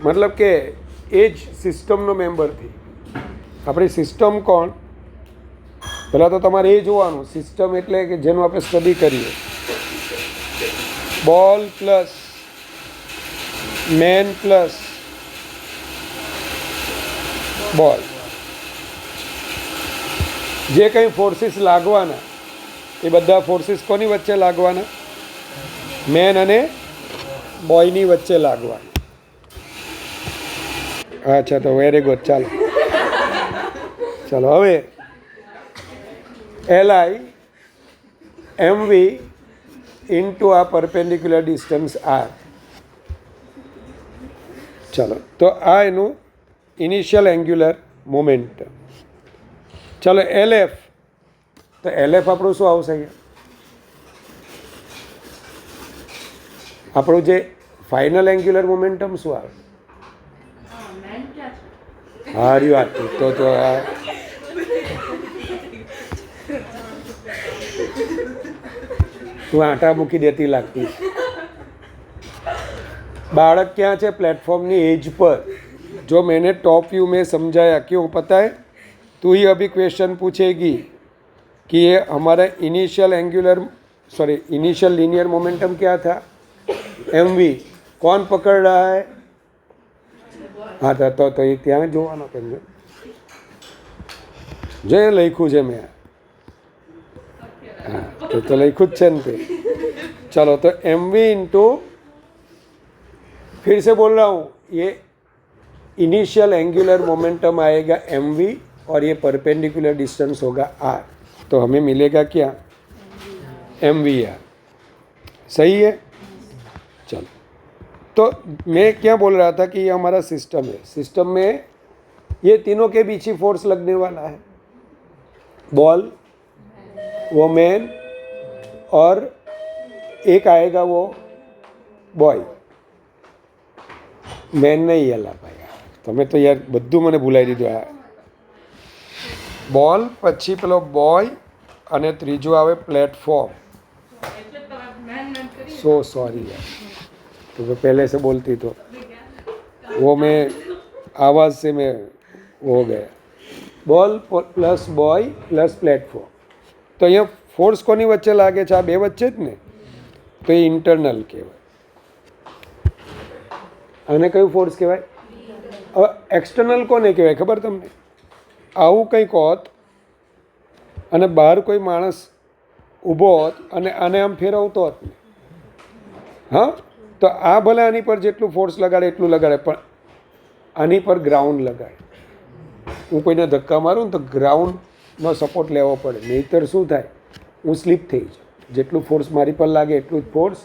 મતલબ કે એ જ સિસ્ટમનો મેમ્બરથી. આપણી સિસ્ટમ કોણ? પહેલાં તો તમારે એ જોવાનું, સિસ્ટમ એટલે કે જેનું આપણે સ્ટડી કરીએ. બોલ પ્લસ મેન પ્લસ બોલ, જે કંઈ ફોર્સીસ લાગવાના એ બધા ફોર્સીસ કોની વચ્ચે લાગવાના? મેન અને બોયની વચ્ચે લાગવાના. અચ્છા, તો વેરી ગુડ. ચાલો ચાલો હવે એલઆઈ એમવી ઇન્ટુ આ પરપેન્ડિક્યુલર ડિસ્ટન્સ આર. ચાલો, તો આ એનું ઇનિશિયલ એન્ગ્યુલર મોમેન્ટમ. ચાલો એલએફ, તો એલએફ આપણું શું આવશે અહીંયા? આપણું જે ફાઇનલ એન્ગ્યુલર મોમેન્ટમ શું આવે? હારી વાત. તો આ તું આંટા મૂકી દેતી લાગતી. बालक क्या है? प्लेटफॉर्म ની एज पर. जो मैंने टॉप व्यू में समझाया, क्यों पता है? तू ही अभी क्वेश्चन पूछेगी कि ये हमारा इनिशियल लीनियर मोमेंटम क्या था? एमवी. कौन पकड़ रहा है? हाँ, तो ये ત્યાં જોવાનો તમને જે લખ્યું છે મેં. हाँ, तो લખ્યું જ છે ને તે. चलो, तो एमवी इंटू, फिर से बोल रहा हूँ, ये इनिशियल एंगुलर मोमेंटम आएगा mv और ये परपेंडिकुलर डिस्टेंस होगा r. तो हमें मिलेगा क्या? mvr. सही है? चलो, तो मैं क्या बोल रहा था कि ये हमारा सिस्टम है. सिस्टम में ये तीनों के बीच ही फोर्स लगने वाला है. बॉल, वो मैन, और एक आएगा वो बॉय. મેન નહીં એલા ભાઈ, તમે તો યાર બધું મને ભૂલાવી દીધું. આ બોલ, પછી પેલો બોય, અને ત્રીજું આવે પ્લેટફॉर्म. सो सॉरी यार, तो मैं पहले से बोलती तो वो मैं आवाज़ से मैं वो हो गया. બોલ પ્લસ બોય પ્લસ પ્લેટફોર્મ. તો અહીંયા ફોર્સ કોની વચ્ચે લાગે છે? આ બે વચ્ચે જ ને. તો એ ઇન્ટરનલ કહેવાય. આને કયું ફોર્સ કહેવાય? હવે એક્સટર્નલ કોને કહેવાય ખબર તમને? આવું કંઈક હોત અને બહાર કોઈ માણસ ઊભો હોત અને આને આમ ફેરવતો હોત ને, હા, તો આ ભલે આની પર જેટલું ફોર્સ લગાડે એટલું લગાડે, પણ આની પર ગ્રાઉન્ડ લગાડે. હું કોઈને ધક્કા મારું ને તો ગ્રાઉન્ડનો સપોર્ટ લેવો પડે, નહીંતર શું થાય? હું સ્લીપ થઈ જાઉં. જેટલું ફોર્સ મારી પર લાગે એટલું જ ફોર્સ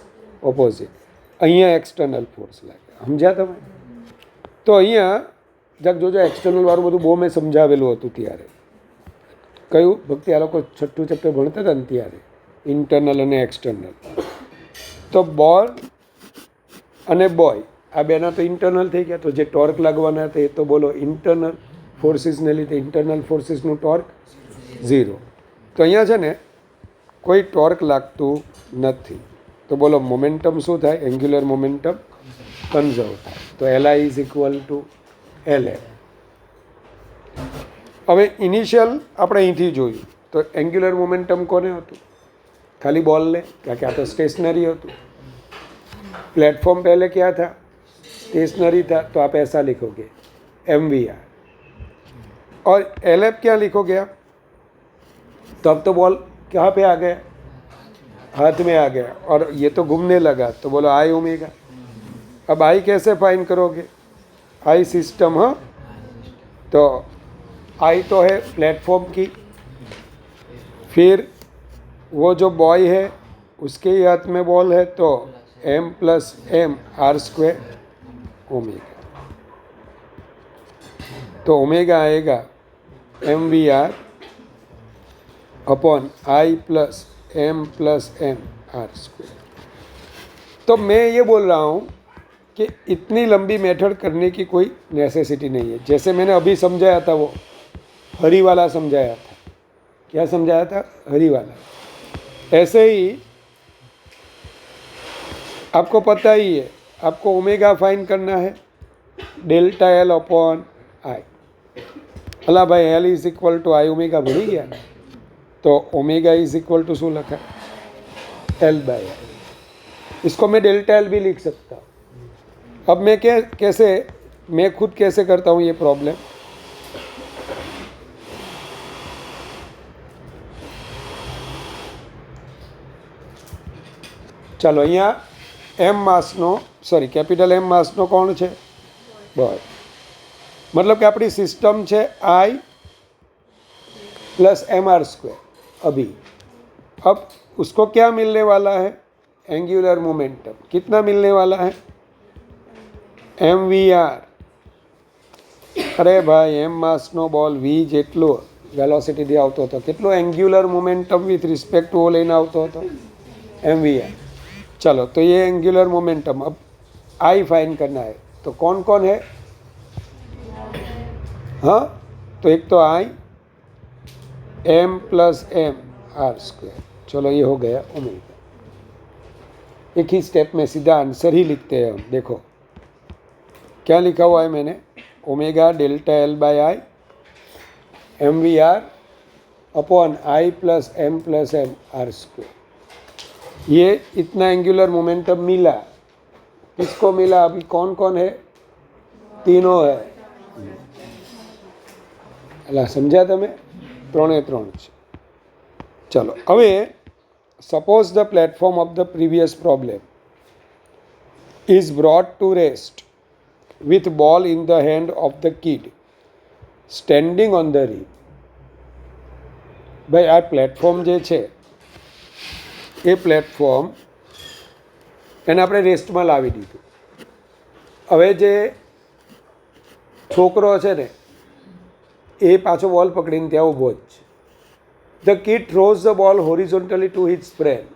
ઓપોઝિટ. અહીંયા એક્સટર્નલ ફોર્સ લાગે. સમજ્યા તમે? તો અહીંયા જક જોજો, એક્સટર્નલ વાળું બધું બહુ મેં સમજાવેલું હતું ત્યારે. કયું ભક્તિ? આ લોકો 6ઠું ચેપ્ટર ભણતા હતા ને ત્યારે, ઇન્ટરનલ અને એક્સટર્નલ. તો બોલ અને બોય આ બેના તો ઇન્ટરનલ થઈ ગયા. તો જે ટોર્ક લાગવાના હતા એ તો બોલો ઇન્ટરનલ ફોર્સિસને લીધે ઇન્ટરનલ ફોર્સિસનું ટોર્ક 0. તો અહીંયા છે ને કોઈ ટોર્ક લાગતું નથી. તો બોલો મોમેન્ટમ શું થાય? એન્ગ્યુલર મોમેન્ટમ કન્ઝર્વ થાય. તો એલઆઈ ઇઝ ઇક્વલ ટુ એલએફ. હવે ઇનિશિયલ આપણે અહીંથી જોયું તો એન્ગ્યુલર મોમેન્ટમ કોને હતું? ખાલી બોલને, કારણ કે આ તો સ્ટેશનરી હતું. प्लेटफॉर्म पहले क्या था? स्टेशनरी था. तो आप ऐसा लिखोगे mvr. और lf क्या लिखोगे आप? तो अब तो बॉल कहाँ पे आ गया? हाथ में आ गया, और ये तो घूमने लगा. तो बोलो आई ओमेगा. अब आई कैसे फाइन करोगे? आई सिस्टम, हाँ, तो आई तो है प्लेटफॉर्म की. फिर वो जो बॉय है उसके ही हाथ में बॉल है, तो m plus m r² omega. तो ओमेगा आएगा mvr upon i plus m r². तो मैं ये बोल रहा हूँ कि इतनी लंबी मेथड करने की कोई नेसेसिटी नहीं है। जैसे मैंने अभी समझाया था, वो हरी वाला समझाया था। क्या समझाया था? हरी वाला। ऐसे ही आपको पता ही है, आपको ओमेगा फाइंड करना है, डेल्टा एल अपॉन आई। अला भाई L is equal to I omega भूली गया, तो ओमेगा इज इक्वल टू शू लखा? L by I. इसको मैं डेल्टा एल भी लिख सकता हूँ। अब मैं कैसे मैं खुद कैसे करता हूँ ये प्रॉब्लम? ચાલો, અહીંયા એમ માસનો કેપિટલ એમ માસનો કોણ છે? બોય. मतलब कि अपनी सिस्टम છે I plus M R square अभी। अब उसको क्या मिलने वाला है? Angular momentum. कितना मिलने वाला है? M V R. अरे भाई एम मासनो बॉल वी જેટલો વેલોસિટીથી આવતો હતો, કેટલો angular momentum with respect to O લઈને આવતો હતો? M V R. चलो, तो ये एंगुलर मोमेंटम अब आई फाइंड करना है। तो कौन कौन है? हाँ, तो एक तो I M plus M R square. चलो, ये हो गया ओमेगा। एक ही स्टेप में सीधा आंसर ही लिखते हैं हम। देखो क्या लिखा हुआ है मैंने? Omega delta L by I M V R upon I plus M R square. ये इतना एंगुलर मोमेंटम मिला। किसको मिला? अभी कौन कौन है? तीनों है। अला समझा तमे? त्रोणे त्रण छे। चलो, हवे suppose the platform of the previous problem is brought to rest with ball in the hand of the kid standing on the rim. ભાઈ આ પ્લેટફોર્મ જે છે એ પ્લેટફોર્મ એને આપણે રેસ્ટમાં લાવી દીધું. હવે જે છોકરો છે ને એ પાછો બોલ પકડીને ત્યાં ઊભો જ છે. The kid throws the ball horizontally to his friend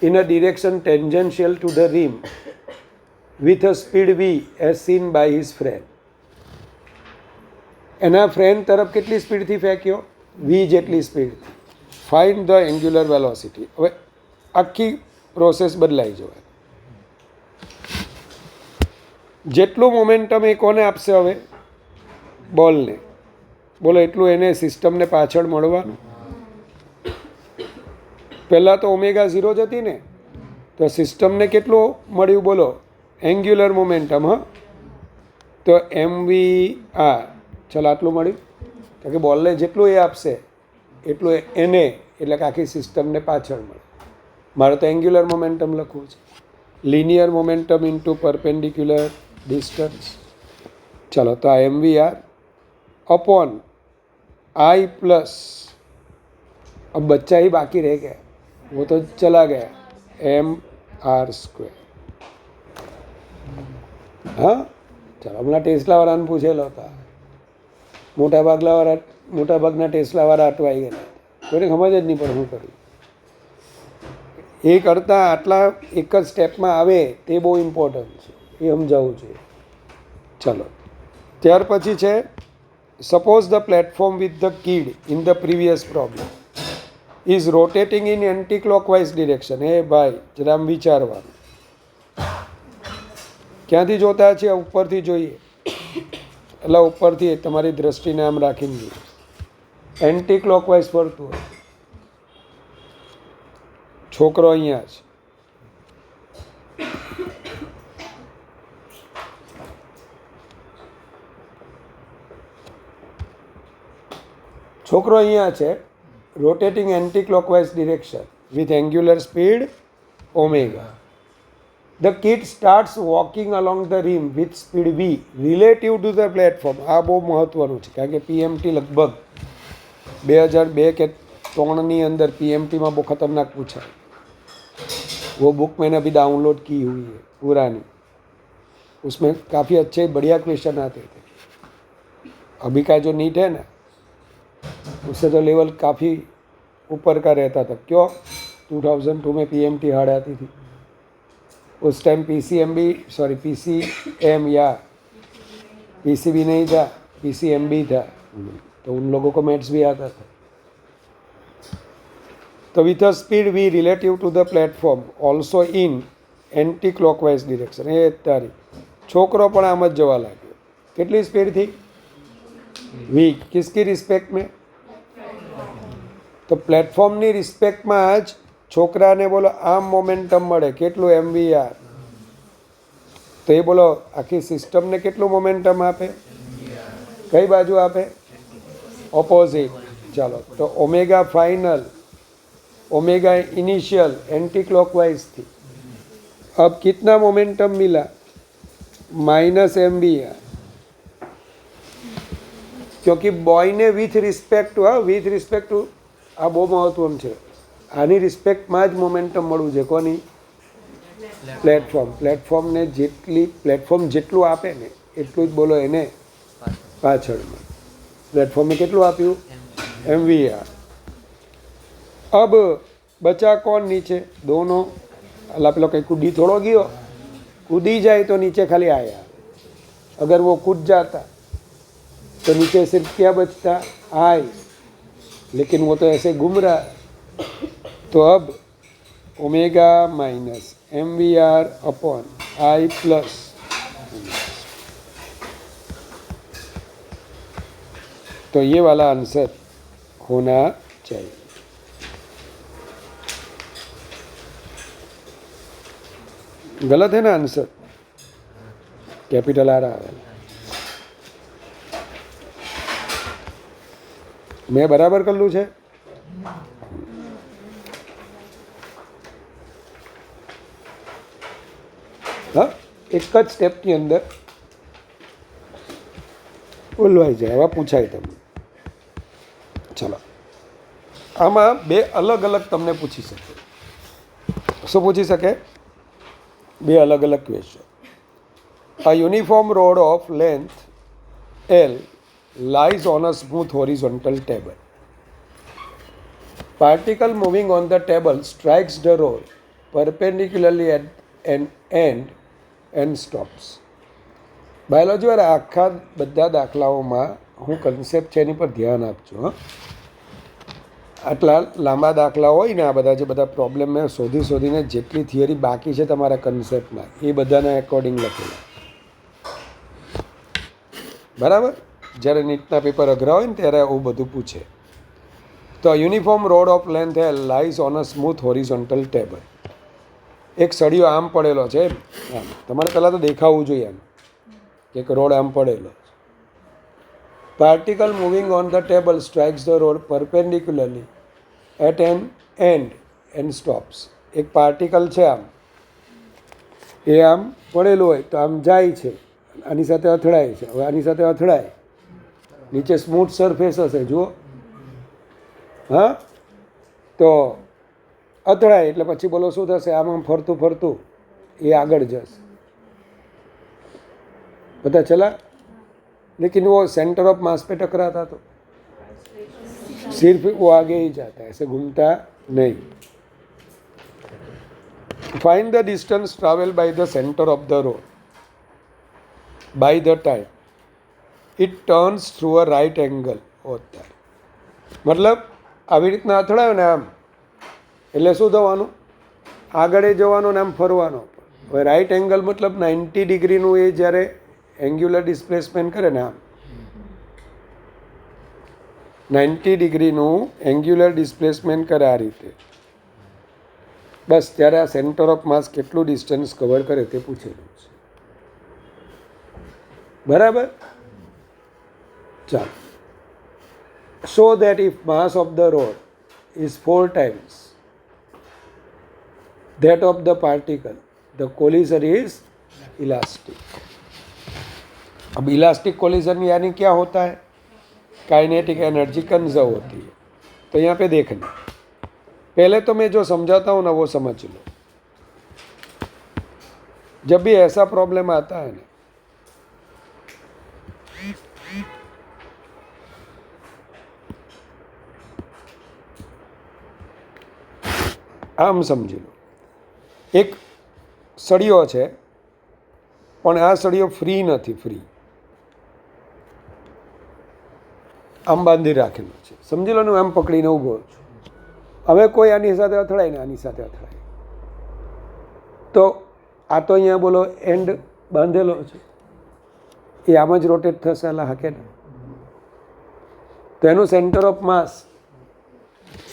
in a direction tangential to the rim with a speed v as seen by his friend. એના ફ્રેન્ડ તરફ કેટલી સ્પીડથી ફેંક્યો? v જેટલી સ્પીડથી. Find the angular velocity. હવે આખી process બદલાઈ જવાય. જેટલું મોમેન્ટમ એ કોને આપશે હવે? બોલને. બોલો એટલું એને સિસ્ટમને પાછળ મળવાનું. પહેલાં તો ઓમેગા 0 જ હતી ને, તો સિસ્ટમને કેટલું મળ્યું? બોલો, એંગ્યુલર મોમેન્ટમ. હા, તો એમ વી આર. ચાલો, આટલું મળ્યું. કારણ કે બોલને જેટલું એ આપશે એટલું એને, એટલે કે આખી સિસ્ટમને પાછળ મળે. મારે તો એંગ્યુલર મોમેન્ટમ લખવું છે. Linear momentum into perpendicular distance. ચાલો, તો આ M V R upon I plus, अब बच्चा ही बाकी रह गया, वो तो चला गया, एम आर स्क्वेर. हाँ, चलो हमें टेस्लावाળાને પૂછેલો હતા. મોટાભાગના ટેસ્લાવાળા અટવાઈ ગયેલા. કોઈને સમજ જ નહીં પડે શું કર્યું. એ કરતાં આટલા એક જ સ્ટેપમાં આવે તે બહુ ઇમ્પોર્ટન્ટ છે, એ સમજાવવું જોઈએ. ચલો, ત્યાર પછી છે suppose the platform with the kid in the previous problem is rotating in anti-clockwise direction. હે ભાઈ, જરા આમ વિચારવાનું. ક્યાંથી જોતા છે? ઉપરથી જોઈએ. એટલે ઉપરથી તમારી દ્રષ્ટિને આમ રાખીને જોઈએ. એન્ટી ક્લોકવાઇઝ ફરતું હોય. છોકરો અહીંયા છે. છોકરો અહીંયા છે. Rotating anti clockwise direction with angular speed omega. The kid starts walking along the rim with speed V relative to the platform. આ બહુ મહત્ત્વનું છે, કારણ કે પીએમટી લગભગ 2002 કે 2003 अंदर पीएमटी में बहुत खतरनाक पूछा. वो बुक मैंने अभी डाउनलोड की हुई है, पुरानी. उसमें काफ़ी अच्छे बढ़िया क्वेश्चन आते थे. अभी का जो नीट है ना, उससे तो लेवल काफ़ी ऊपर का रहता था. क्यों? 2002 में पीएमटी हार्ड आती थी. उस टाइम PCM या PCB नहीं था, PCMB था, तो उन लोगों को मैथ्स भी आता था. तो with a speed v relative to the platform also in anti clockwise direction. એ તારી છોકરો પણ આમ જ જવા લાગ્યો. કેટલી સ્પીડથી? વી. કિસકી રિસ્પેક્ટ મેં? તો પ્લેટફોર્મની રિસ્પેક્ટમાં જ છોકરાને બોલો આમ મોમેન્ટમ મળે. કેટલું MVR? તો એ બોલો આખી સિસ્ટમને કેટલું મોમેન્ટમ આપે? કઈ બાજુ આપે? ઓપોઝિટ. ચાલો, તો omega final, omega initial anti clockwise थी. अब कितना मोमेंटम मिला? -MVR. क्योंकि बॉय ने विथ रिस्पेक्ट टू आ बहुत महत्वपूर्ण है. आनी रिस्पेक्टમાં જ મોમેન્ટમ મળવું છે. કોની? પ્લેટફોર્મને પ્લેટફોર્મ જેટલું આપે ને એટલું જ બોલો એને પાછળમાં. પ્લેટફોર્મે કેટલું આપ્યું? MVR. अब बचा कौन नीचे? दोनों. अल्लाह पे कहीं कूदी थोड़ो गयो, कूदी जाए तो नीचे खाली आया. अगर वो कूद जाता तो नीचे सिर्फ क्या बचता? आई. लेकिन वो तो ऐसे घूम रहा. तो अब omega minus MVR upon I plus. तो ये वाला आंसर होना चाहिए. गलत है ना आंसर? कैपिटल आ रहा है. मैं बराबर कर लूँ છે? હા, એક જ સ્ટેપની અંદર બોલવાઈ જાય. એવા પૂછાય તમને. ચાલો, આમાં બે અલગ અલગ તમને પૂછી શકે. શું પૂછી શકે? બે અલગ અલગ question. A uniform rod of length L lies on a smooth horizontal table. Particle moving on the table strikes the rod perpendicularly at an end and stops. બાયોલોજીવાળા આખા બધા દાખલાઓમાં હું કન્સેપ્ટ છે એની પર ધ્યાન આપજો. આટલા લાંબા દાખલા હોય ને, આ બધા જે બધા પ્રોબ્લેમ મેં શોધીને જેટલી થિયરી બાકી છે તમારા કન્સેપ્ટમાં એ બધાના એકોર્ડિંગ લખેલા. બરાબર? જ્યારે નીટના પેપર અઘરા હોય ને ત્યારે આવું બધું પૂછે. તો uniform road of length L lies on a smooth horizontal table. એક સળિયો આમ પડેલો છે, આમ. તમારે પહેલાં તો દેખાવું જોઈએ આમ કે એક રોડ આમ પડેલો. Particle moving on the table strikes the rod perpendicularly at an end and stops. એક પાર્ટિકલ છે આમ, એ આમ પડેલું હોય તો આમ જાય છે, આની સાથે અથડાય છે. હવે આની સાથે અથડાય, નીચે સ્મૂથ સરફેસ હશે, જુઓ. હા, તો અથડાય એટલે પછી બોલો શું થશે? આમ ફરતું ફરતું એ આગળ જશે. पता चला? लेकिन वो सेंटर ऑफ मास पे टकराता तो सिर्फ वो आगे ही जाता है, ऐसे घूमता नहीं. Find the distance travel by the centre of the road by the time it turns through a right angle होता है. मतलब આવી રીતના અથડાયો ને આમ, એટલે શું થવાનું? આગળ જવાનું ને આમ ફરવાનો. હવે રાઈટ એંગલ મતલબ 90 ડિગ્રીનું એ જ્યારે એંગ્યુલર ડિસ્પ્લેસમેન્ટ કરે ને આમ, 90 ડિગ્રીનું એંગ્યુલર ડિસ્પ્લેસમેન્ટ કરે આ રીતે, બસ ત્યારે આ સેન્ટર ઓફ માસ કેટલું ડિસ્ટન્સ કવર કરે તે પૂછેલું છે. બરાબર? ચાલો. Show that if mass of the road is 4 times that of the particle, the collision is elastic. अब इलास्टिक कोलिजन यानी क्या होता है? काइनेटिक एनर्जी कंजर्व होती है. तो यहाँ पे देखना, पहले तो मैं जो समझाता हूँ ना वो समझ लो. जब भी ऐसा प्रॉब्लम आता है ना, આમ સમજી લો, એક સળિયો છે, પણ આ સળિયો ફ્રી નથી, ફ્રી આમ બાંધી રાખેલો છે, સમજી લો ને, આમ પકડીને ઊભો છું. હવે કોઈ આની સાથે અથડાય ને આની સાથે અથડાય તો આ તો અહીંયા બોલો એન્ડ બાંધેલો છે, એ આમ જ રોટેટ થશે, અલા હાકે ને. તો એનું centre of mass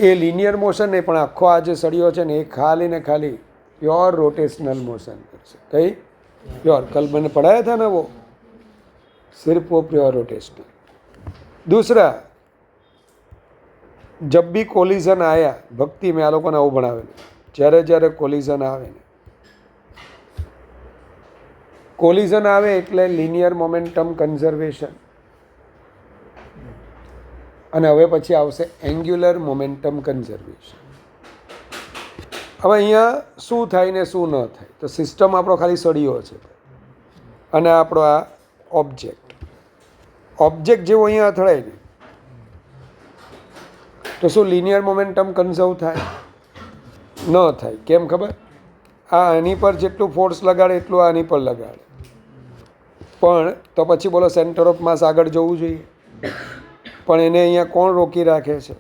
A linear motion નહીં, પણ આખો આ જે સળિયો છે ને એ ખાલી ને ખાલી પ્યોર रोटेशनल मोशन करसे. कहीं प्योर, कल मैंने पढ़ाया था ना वो, सिर्फ वो प्योर रोटेशनल. दूसरा, जब भी कोलिजन आया भक्ति में, आ लोगोने आવું ભણાવેલું, જ્યારે જ્યારે કોલિઝન આવે ને, કોલિઝન આવે એટલે લિનિયર મોમેન્ટમ કન્ઝર્વેશન, અને હવે પછી આવશે એન્ગ્યુલર મોમેન્ટમ કન્ઝર્વેશન. હવે અહીંયા શું થાય ને શું ન થાય, તો સિસ્ટમ આપણો ખાલી સળિયો છે અને આપણો આ ઓબ્જેક્ટ જેવો અહીંયા અથડાય ને તો શું લિનિયર મોમેન્ટમ કન્ઝર્વ થાય? ન થાય. કેમ ખબર? આ આની પર જેટલું ફોર્સ લગાડે એટલું આની પર લગાડે, પણ તો પછી બોલો સેન્ટર ઓફ માસ આગળ જવું જોઈએ, પણ એને અહીંયા કોણ રોકી રાખે છે?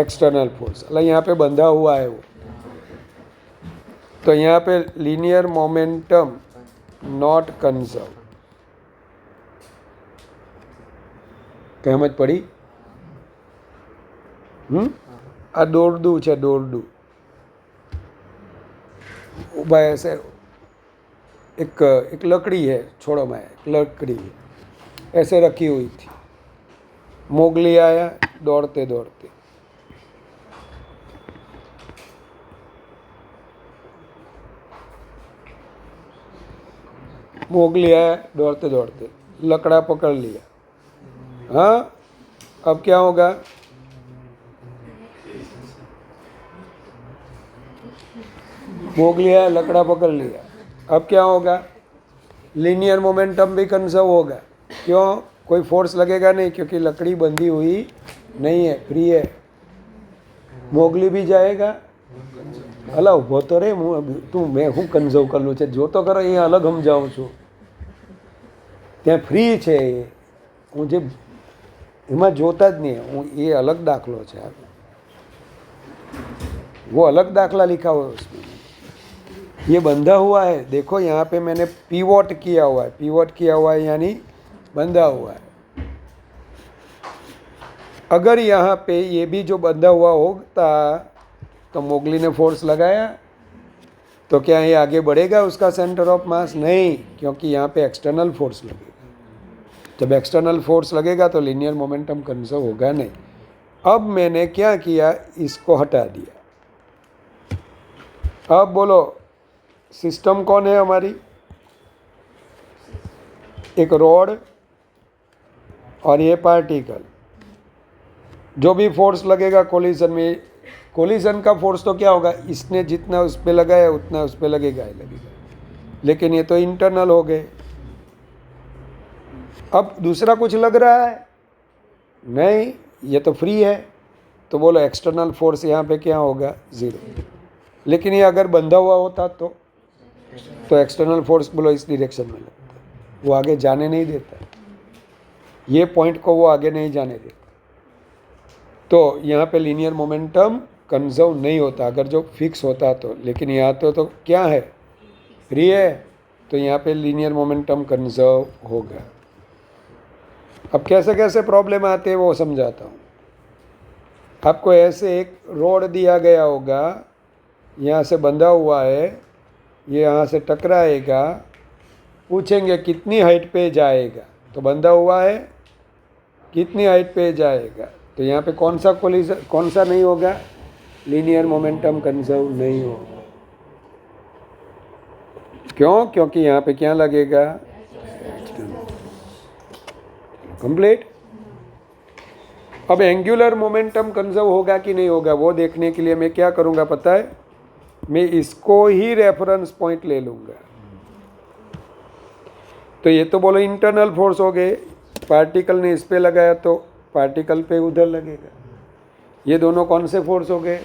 External force. એટલે यहाँ पे बंधा हुआ है वो, तो यहाँ पे लीनियर मोमेंटम नॉट कंजर्व. कहमत पड़ी? आ दौड़दू है, दौड़दू ऊबा ऐसे एक लकड़ी है, छोड़ो मैं, एक लकड़ी ऐसे रखी हुई थी. मोगली आया दौड़ते दौड़ते, मोगली आया दौड़ते दौड़ते, लकड़ा पकड़ लिया. हाँ, अब क्या होगा? मोगली आया, लकड़ा पकड़ लिया, अब क्या होगा? लीनियर मोमेंटम भी कंजर्व होगा. क्यों? कोई फोर्स लगेगा नहीं, क्योंकि लकड़ी बंधी हुई नहीं है, फ्री है. मोगली भी जाएगा. અલા ઊભો તો રે, તું મેં હું કન્ઝર્વ કરેલું છે જો તો કરો, અહીંયા અલગ સમજાવું છું. ત્યાં ફ્રી છે, હું જે એમાં જોતા જ નહીં, હું એ અલગ દાખલો છે, वो अलग दाखला लिखा हुआ है उसमें. ये बंधा हुआ है, देखो यहाँ पे मैंने पीवोट किया हुआ है, पीवोट किया हुआ है यानी बंधा हुआ है. अगर यहाँ पे ये भी जो बंधा हुआ होता तो मोगली ने फोर्स लगाया तो क्या ये आगे बढ़ेगा उसका सेंटर ऑफ मास? नहीं, क्योंकि यहाँ पे एक्सटर्नल फोर्स लगेगा. जब एक्सटर्नल फोर्स लगेगा तो लीनियर मोमेंटम कंजर्व होगा नहीं. अब मैंने क्या किया, इसको हटा दिया. अब बोलो सिस्टम कौन है हमारी? एक रॉड और ये पार्टिकल. जो भी फोर्स लगेगा कोलिजन में, कोलिजन का फोर्स तो क्या होगा, इसने जितना उस पर लगाया उतना उस पर लगेगा ही लगेगा, लेकिन ये तो इंटरनल हो गए. अब दूसरा कुछ लग रहा है नहीं, ये तो फ्री है, तो बोलो एक्सटर्नल फोर्स यहाँ पे क्या होगा? 0. लेकिन ये अगर बंधा हुआ होता तो एक्सटर्नल फोर्स बोलो इस डायरेक्शन में लगता, वो आगे जाने नहीं देता, ये पॉइंट को वो आगे नहीं जाने देता. तो यहाँ पे लीनियर मोमेंटम कंजर्व नहीं होता अगर जो फिक्स होता तो. लेकिन यहाँ तो क्या है? फ्री है, तो यहाँ पे लीनियर मोमेंटम कंजर्व होगा. अब कैसे कैसे प्रॉब्लम आते हैं वो समझाता हूँ. आपको ऐसे एक रोड दिया गया होगा, यहाँ से बंधा हुआ है, ये यहाँ से टकराएगा, पूछेंगे कितनी हाइट पे जाएगा, तो बंधा हुआ है कितनी हाइट पे जाएगा, तो यहाँ पे कौन सा कोलिजन, कौन सा नहीं होगा? लीनियर मोमेंटम कंजर्व नहीं होगा. क्यों? क्योंकि यहाँ पे क्या लगेगा? कंप्लीट. अब एंगुलर मोमेंटम कंजर्व होगा कि नहीं होगा वो देखने के लिए मैं क्या करूँगा पता है? मैं इसको ही रेफरेंस पॉइंट ले लूँगा. तो ये तो बोलो इंटरनल फोर्स हो गए, पार्टिकल ने इस पे लगाया तो पार्टिकल पे उधर लगेगा. ये दोनों कौन से फोर्स हो गए?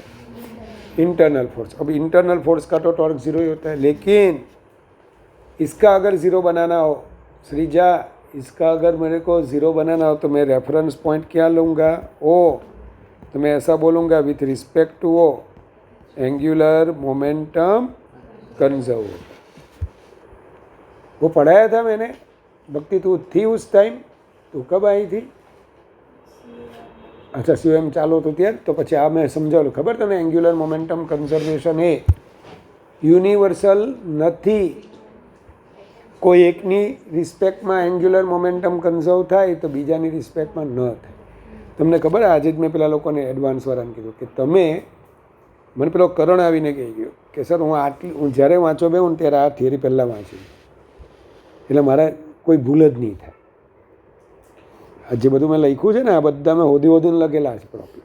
Internal force. अब इंटरनल फोर्स का तो टॉर्क जीरो ही होता है, लेकिन इसका अगर ज़ीरो बनाना हो श्रीजा, इसका अगर मेरे को ज़ीरो बनाना हो तो मैं रेफरेंस पॉइंट क्या लूँगा? ओ। तो मैं ऐसा बोलूँगा with respect to O angular momentum conserve. वो पढ़ाया था मैंने। भक्ति तू थी उस टाइम? तू कब आई थी? अच्छा COM ચાલુ હતું ત્યારે? તો પછી આ મેં સમજાવેલું ખબર તને? એંગ્યુલર મોમેન્ટમ કન્ઝર્વેશન એ યુનિવર્સલ નથી. કોઈ એકની રિસ્પેક્ટમાં એંગ્યુલર મોમેન્ટમ કન્ઝર્વ થાય તો બીજાની રિસ્પેક્ટમાં ન થાય. તમને ખબર? આજે જ મેં પેલા લોકોને એડવાન્સવાળાને કીધું કે તમે, મને પેલો કરણ આવીને કહી ગયો કે સર હું જ્યારે વાંચો બેહું ને ત્યારે આ થિયરી પહેલાં વાંચી, એટલે મારે કોઈ ભૂલ જ નહીં થાય. આ જે બધું મેં લખ્યું છે ને, આ બધા મેં હોદીને લખેલા છે પ્રોબ્લેમ.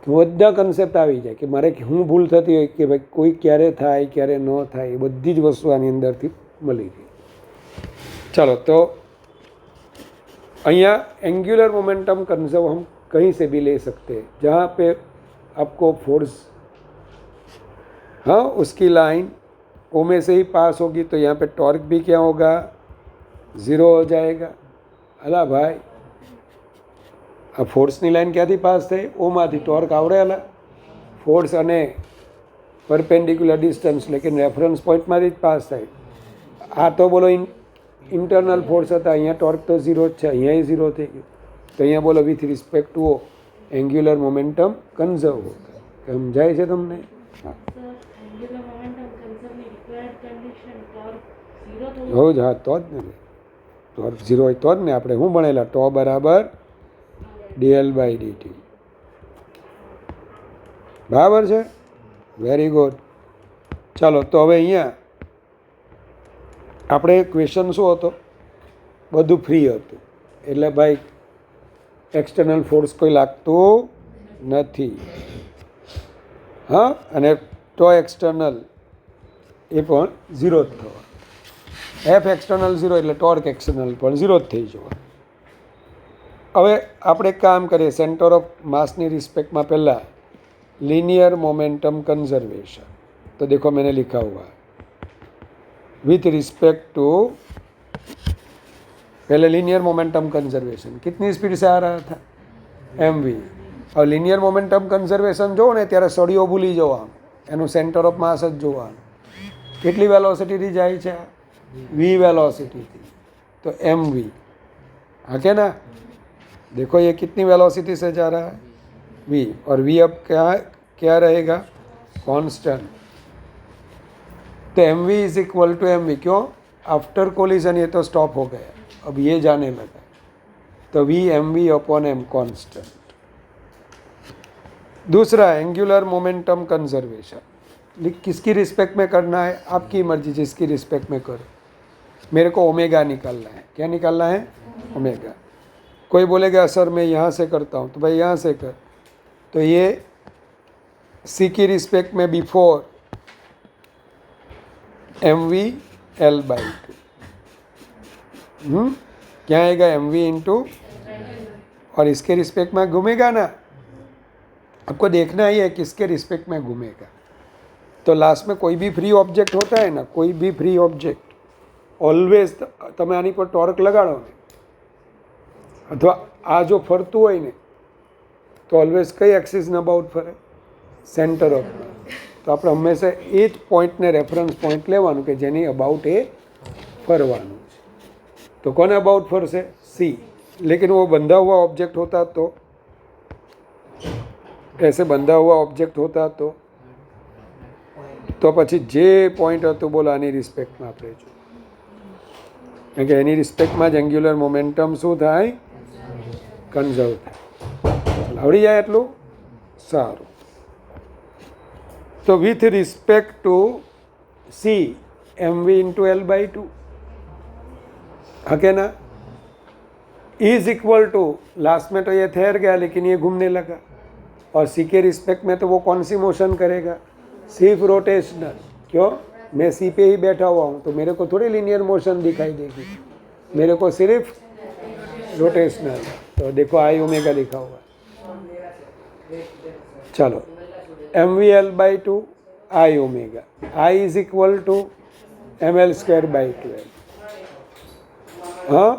બધા કન્સેપ્ટ આવી જાય કે મારે શું ભૂલ થતી હોય કે ભાઈ કોઈ ક્યારે થાય ક્યારે ન થાય, એ બધી જ વસ્તુ આની અંદરથી મળી ગઈ. ચાલો, તો અહીંયા एंगुलर मोमेंटम कंजर्व हम कहीं से भी ले सकते हैं, जहाँ पे आपको फोर्स, हाँ, उसकी लाइन ओ में से ही पास होगी तो यहाँ पे टॉर्क भी क्या होगा? ज़ीरो हो जाएगा. अला भाई, આ ફોર્સની લાઈન ક્યાંથી પાસ થઈ? ઓમાંથી. ટોર્ક આવડે? અલા ફોર્સ અને પરપેન્ડિક્યુલર ડિસ્ટન્સ, લેકિન રેફરન્સ પોઈન્ટમાંથી જ પાસ થાય. આ તો બોલો ઇન્ટરનલ ફોર્સ હતા, અહીંયા ટોર્ક તો ઝીરો જ છે, અહીંયા ઝીરો થઈ ગયું. તો અહીંયા બોલો with respect two angular momentum conserve હોતા. સમજાય છે તમને? હા, હો જ. હા, તો જ ને. ટોર્ક ઝીરો હોય તો જ ને. આપણે શું ભણેલા? ટો બરાબર dl/dt. બરાબર છે? Very good. ચાલો, તો હવે અહીંયા આપણે ક્વેશ્ચન શું હતો? બધું ફ્રી હતું, એટલે ભાઈ એક્સટર્નલ ફોર્સ કોઈ લાગતું નથી. હા, અને ટો એક્સટર્નલ એ પણ ઝીરો જ થવા. એફ એક્સટર્નલ ઝીરો એટલે ટોર્ક એક્સટર્નલ પણ ઝીરો જ થઈ જવા. હવે આપણે કામ કરીએ સેન્ટર ઓફ માસની રિસ્पेक्ट में पहला लीनियर मोमेंटम कंजर्वेशन. तो देखो मैंने लिखा हुआ है विथ रिस्पेक्ट टू, पहले लीनियर मोमेंटम कंजर्वेशन कितनी स्पीड से आ रहा था? mv. और लीनियर मोमेंटम कंजर्वेशन जो ने त्यारे सड़ियो भूली जवानुं, एनु सेंटर ऑफ मास ज जोवानुं. કેટલી वेलोसिटी જાય છે? v वेलोसिटी थी, तो mv. हाँ क्या ना? देखो ये कितनी वेलोसिटी से जा रहा है? v. और v अब क्या रहेगा? कांस्टेंट. तो mv is equal to mv. क्यों? आफ्टर कोलिजन ये तो स्टॉप हो गया, अब ये जाने लगा, तो v mv upon m constant. दूसरा एंगुलर मोमेंटम कंजर्वेशन किसकी रिस्पेक्ट में करना है? आपकी मर्जी, जिसकी रिस्पेक्ट में करो. मेरे को ओमेगा निकालना है. क्या निकालना है? ओमेगा. कोई बोलेगा सर मैं यहाँ से करता हूँ, तो भाई यहाँ से कर. तो ये सी की रिस्पेक्ट में बिफोर mv l/2. क्या आएगा? mv इंटू, और इसके रिस्पेक्ट में घूमेगा ना. आपको देखना ही है किसके रिस्पेक्ट में घूमेगा. तो लास्ट में कोई भी फ्री ऑब्जेक्ट होता है ना, कोई भी फ्री ऑब्जेक्ट ऑलवेज તમે આની પર ટોર્ક લગાડો ને, અથવા આ જો ફરતું હોય ને, તો ઓલવેઝ કઈ એક્સિસને અબાઉટ ફરે? Centre of. તો આપણે હંમેશા એ જ પોઈન્ટને રેફરન્સ પોઈન્ટ લેવાનું કે જેની અબાઉટ એ ફરવાનું છે. તો કોને અબાઉટ ફરશે? सी. लेकिन वो बंधा हुआ ऑब्जेक्ट होता तो, ऐसे बंधा हुआ ऑब्जेक्ट होता तो પછી જે પોઈન્ટ હતું બોલો આની રિસ્પેક્ટમાં આપણે જો, કારણ કે એની રિસ્પેક્ટમાં જ એંગ્યુલર મોમેન્ટમ શું થાય? કન્ઝર્વ થાય. આવડી જાય એટલું સારું. તો with respect to C mv into l/2, हके ना? इज इक्वल टू, लास्ट में तो ये ठहर गया लेकिन ये घूमने लगा, और सी के रिस्पेक्ट में तो वो कौन सी मोशन करेगा? सिर्फ रोटेशनल. क्यों? मैं सी पे ही बैठा हुआ हूँ, तो मेरे को थोड़ी लीनियर मोशन दिखाई देगी, मेरे को सिर्फ रोटेशनल. तो देखो आई ओमेगा लिखा हुआ है. चलो mvl/2 I omega. I is equal to ml²/12. हाँ,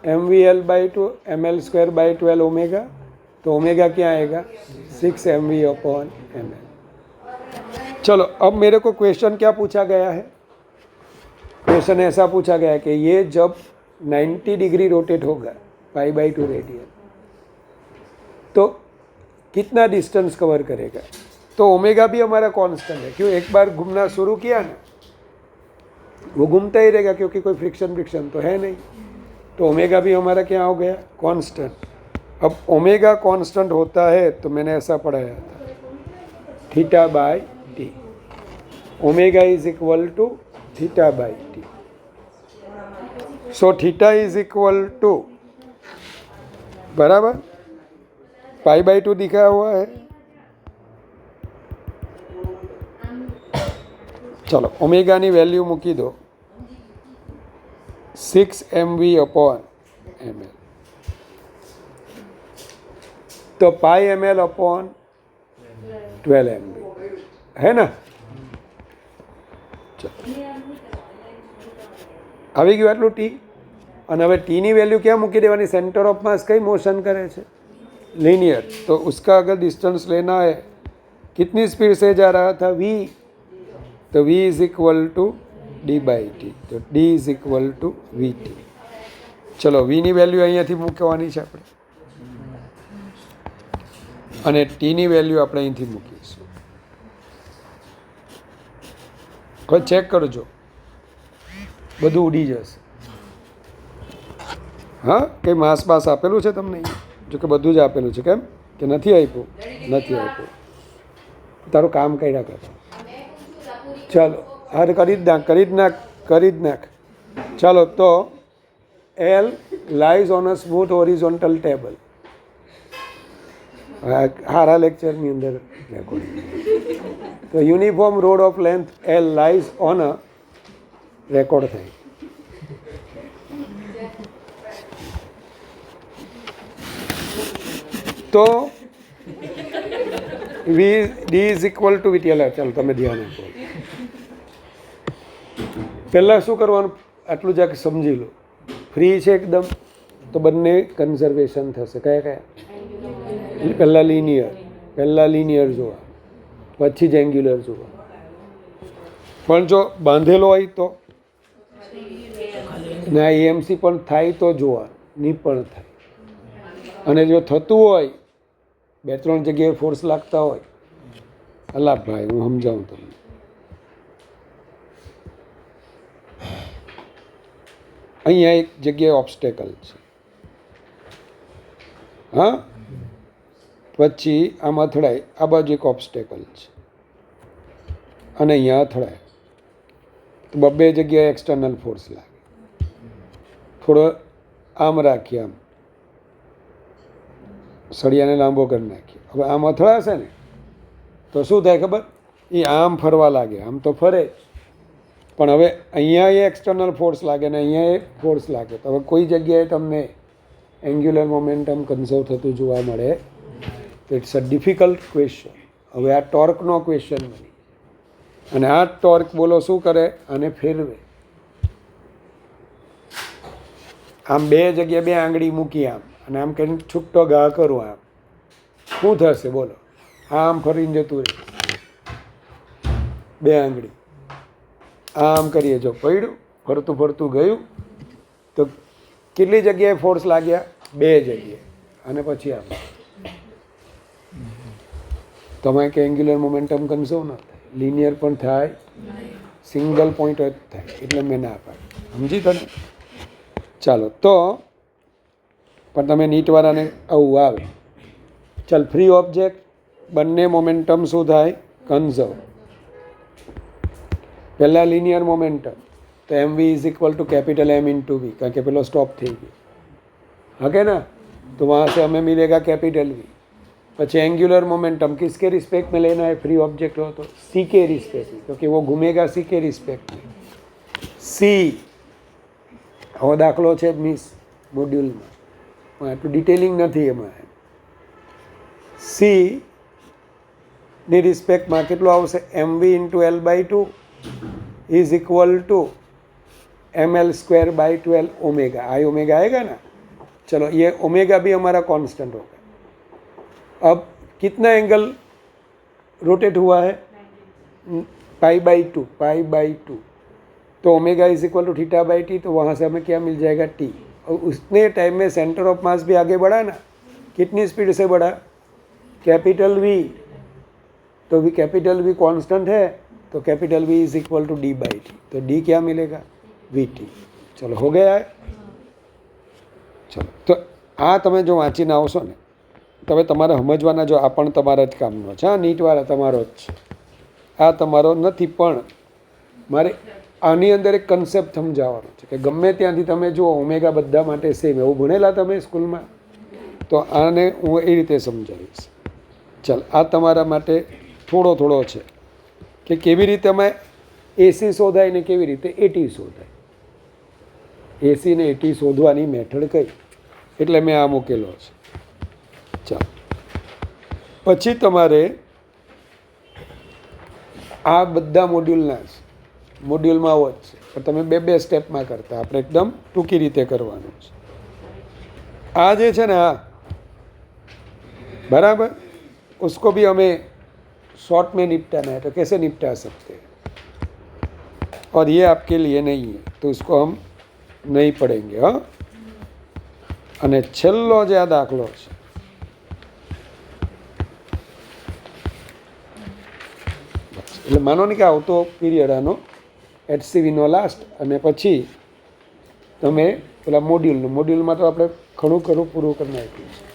mvl/2 ml²/12 ओमेगा, तो ओमेगा क्या आएगा 6 mv/ml. चलो अब मेरे को क्वेश्चन क्या पूछा गया है, क्वेश्चन ऐसा पूछा गया है कि ये जब 90 डिग्री रोटेट होगा π/2 रेडियन तो कितना डिस्टेंस कवर करेगा. तो ओमेगा भी हमारा कांस्टेंट है, क्यों, एक बार घूमना शुरू किया ना वो घूमता ही रहेगा क्योंकि कोई फ्रिक्शन तो है नहीं. तो ओमेगा भी हमारा क्या हो गया कांस्टेंट. अब ओमेगा कांस्टेंट होता है तो मैंने ऐसा पढ़ाया था θ/t. Omega is equal to θ/t. So theta is equal to बराबर π/2 दिखा हुआ है. चलो ओमेगाની વેલ્યુ મૂકી દો 6 mv/ml. तो π/ml/12 mv है ना. આવી ગયું આટલું ટી. અને હવે ટીની વેલ્યુ ક્યાં મૂકી દેવાની, सेंटर ऑफ मास कई मोशन करे છે लीनियर. तो उसका अगर डिस्टेंस लेना है कितनी स्पीड से जा रहा था v, तो v is equal to d/t. तो d is equal to vt. चलो v ની વેલ્યુ અહીંયાથી મૂકવાની છે આપણે અને t ની વેલ્યુ આપણે અહીંથી મૂકીશું. હવે ચેક કરજો બધું ઉડી જશે. હા, કંઈ માસ બાસ આપેલું છે તમને અહીંયા? જો કે બધું જ આપેલું છે. કેમ કે નથી આપ્યું? નથી આપ્યું. તારું કામ કર્યા કર. ચાલો હારે કરી જ નાખ. ચાલો તો L lies on a smooth horizontal table. હારા લેક્ચરની અંદર રેકોર્ડિંગ. તો uniform road of length L lies on a record થાય. તો d is equal two vt. ચાલો તમે ધ્યાન આપો. પહેલાં શું કરવાનું આટલું જ સમજી લો. ફ્રી છે એકદમ તો બંને કન્ઝર્વેશન થશે. કયા પહેલાં લિનિયર જોવા પછી જ એંગ્યુલર જોવા. પણ જો બાંધેલો હોય તો ના એએમસી પણ થાય તો જોવા, ની પણ થાય. અને જો થતું હોય 2-3 જગ્યાએ ફોર્સ લાગતા હોય, અલા ભાઈ હું સમજાવું તમને. અહીંયા એક જગ્યાએ ઓબ્સ્ટેકલ છે. હા, પછી આમ અથડાય, આ બાજુ એક ઓબ્સ્ટેકલ છે અને અહીંયા અથડાય તો 2 જગ્યાએ એક્સટર્નલ ફોર્સ લાગે. થોડો આમ રાખીએ, આમ સળિયાને લાંબો કરી નાખીએ. હવે આમ અથડાશે ને તો શું થાય ખબર, એ આમ ફરવા લાગે. આમ તો ફરે પણ હવે અહીંયા એ એક્સટર્નલ ફોર્સ લાગે ને અહીંયા એ ફોર્સ લાગે. તો હવે કોઈ જગ્યાએ તમને એંગ્યુલર મોમેન્ટમ કન્ઝર્વ થતું જોવા મળે. તો ઇટ્સ અ ડિફિકલ્ટ ક્વેશ્ચન. હવે આ ટોર્કનો ક્વેશ્ચન બની. અને આ ટોર્ક બોલો શું કરે, આને ફેરવે. આમ 2 જગ્યાએ 2 આંગળી મૂકી આમ અને આમ કરીને છૂટો ઘા કરું, આમ શું થશે બોલો? આમ ફરીને જતું રહે. 2 આંગળી આમ કરીએ, જો પડ્યું ફરતું ગયું તો કેટલી જગ્યાએ ફોર્સ લાગ્યા? 2 જગ્યાએ. અને પછી આમ તમે કે એંગ્યુલર મોમેન્ટમ કન્ઝર્વ ન થાય, લિનિયર પણ થાય, સિંગલ પોઈન્ટ જ થાય. એટલે મેં ના પાડી. સમજી તને? ચાલો તો પણ તમે નીટવાળાને આવું આવે. ચાલ ફ્રી ઓબ્જેક્ટ બંને મોમેન્ટમ શું થાય? કન્ઝર્વ. પહેલાં લિનિયર મોમેન્ટમ તો mv is equal to capital M into V, કારણ કે પેલો સ્ટોપ થઈ ગયો. હા કે ना, तो वहाँ से हमें मिलेगा कैपिटल V. પછી एंगुलर मोमेंटम किसके रिस्पेक्ट में लेना है? फ्री ऑब्जेक्ट हो तो C के रिस्पेक्ट में, क्योंकि वो घूमेगा C के रिस्पेक्ट में. C હવે દાખલો છે મિસ મોડ્યુલમાં, આટલું ડિટેલિંગ નથી એમાં. C ની રિસ્પેક્ટમાં કેટલું આવશે mv into L by two is equal to ml square by 12 omega I omega आएगा ना। चलो ये ओमेगा भी हमारा कांस्टेंट होगा। अब कितना एंगल रोटेट हुआ है पाई बाई टू तो omega is equal to theta by T, तो वहाँ से हमें क्या मिल जाएगा टी। और उतने टाइम में सेंटर ऑफ मास भी आगे बढ़ा ना, कितनी स्पीड से बढ़ा कैपिटल वी, तो भी कैपिटल वी कांस्टेंट है तो capital V is equal to D by T, तो डी क्या मिलेगा वी टी। चलो हो गया है। चलो तो आ તમે જો વાંચીને આવશો ને તો હવે તમારે સમજવાના, જો આ પણ તમારા જ કામનો છે, આ નીટવાળા તમારો જ છે, આ તમારો નથી, પણ મારે આની અંદર એક કન્સેપ્ટ સમજાવવાનો છે કે ગમે ત્યાંથી તમે જુઓ ઓમેગા બધા માટે સેમ, એવું ભણેલા તમે સ્કૂલમાં, તો આને હું એ રીતે સમજાવીશ। ચાલ આ તમારા માટે થોડો થોડો છે કે કેવી રીતે અમે એસી શોધાય ને કેવી રીતે એટી શોધાય, એસી ને એટી શોધવાની મેથડ કઈ, એટલે મેં આ મૂકેલો છે। ચાલો પછી તમારે આ બધા મોડ્યુલમાં આવો જ છે, પણ તમે બે બે સ્ટેપમાં કરતા, આપણે એકદમ ટૂંકી રીતે કરવાનું છે। આ જે છે ને આ बराबर, उसको भी हमें शॉर्ट में निपटाना है, तो कैसे निपटा सकते हैं, और ये आपके लिए नहीं है तो इसको हम नहीं पढ़ेंगे। हाँ, અને છેલ્લો જે આ દાખલો છે એટલે માનો ને કે આવતો પીરિયડ આનો HCVનો લાસ્ટ, અને પછી તમે પેલા મોડ્યુલમાં તો આપણે ઘણું પૂરું કરી નાખ્યું છે।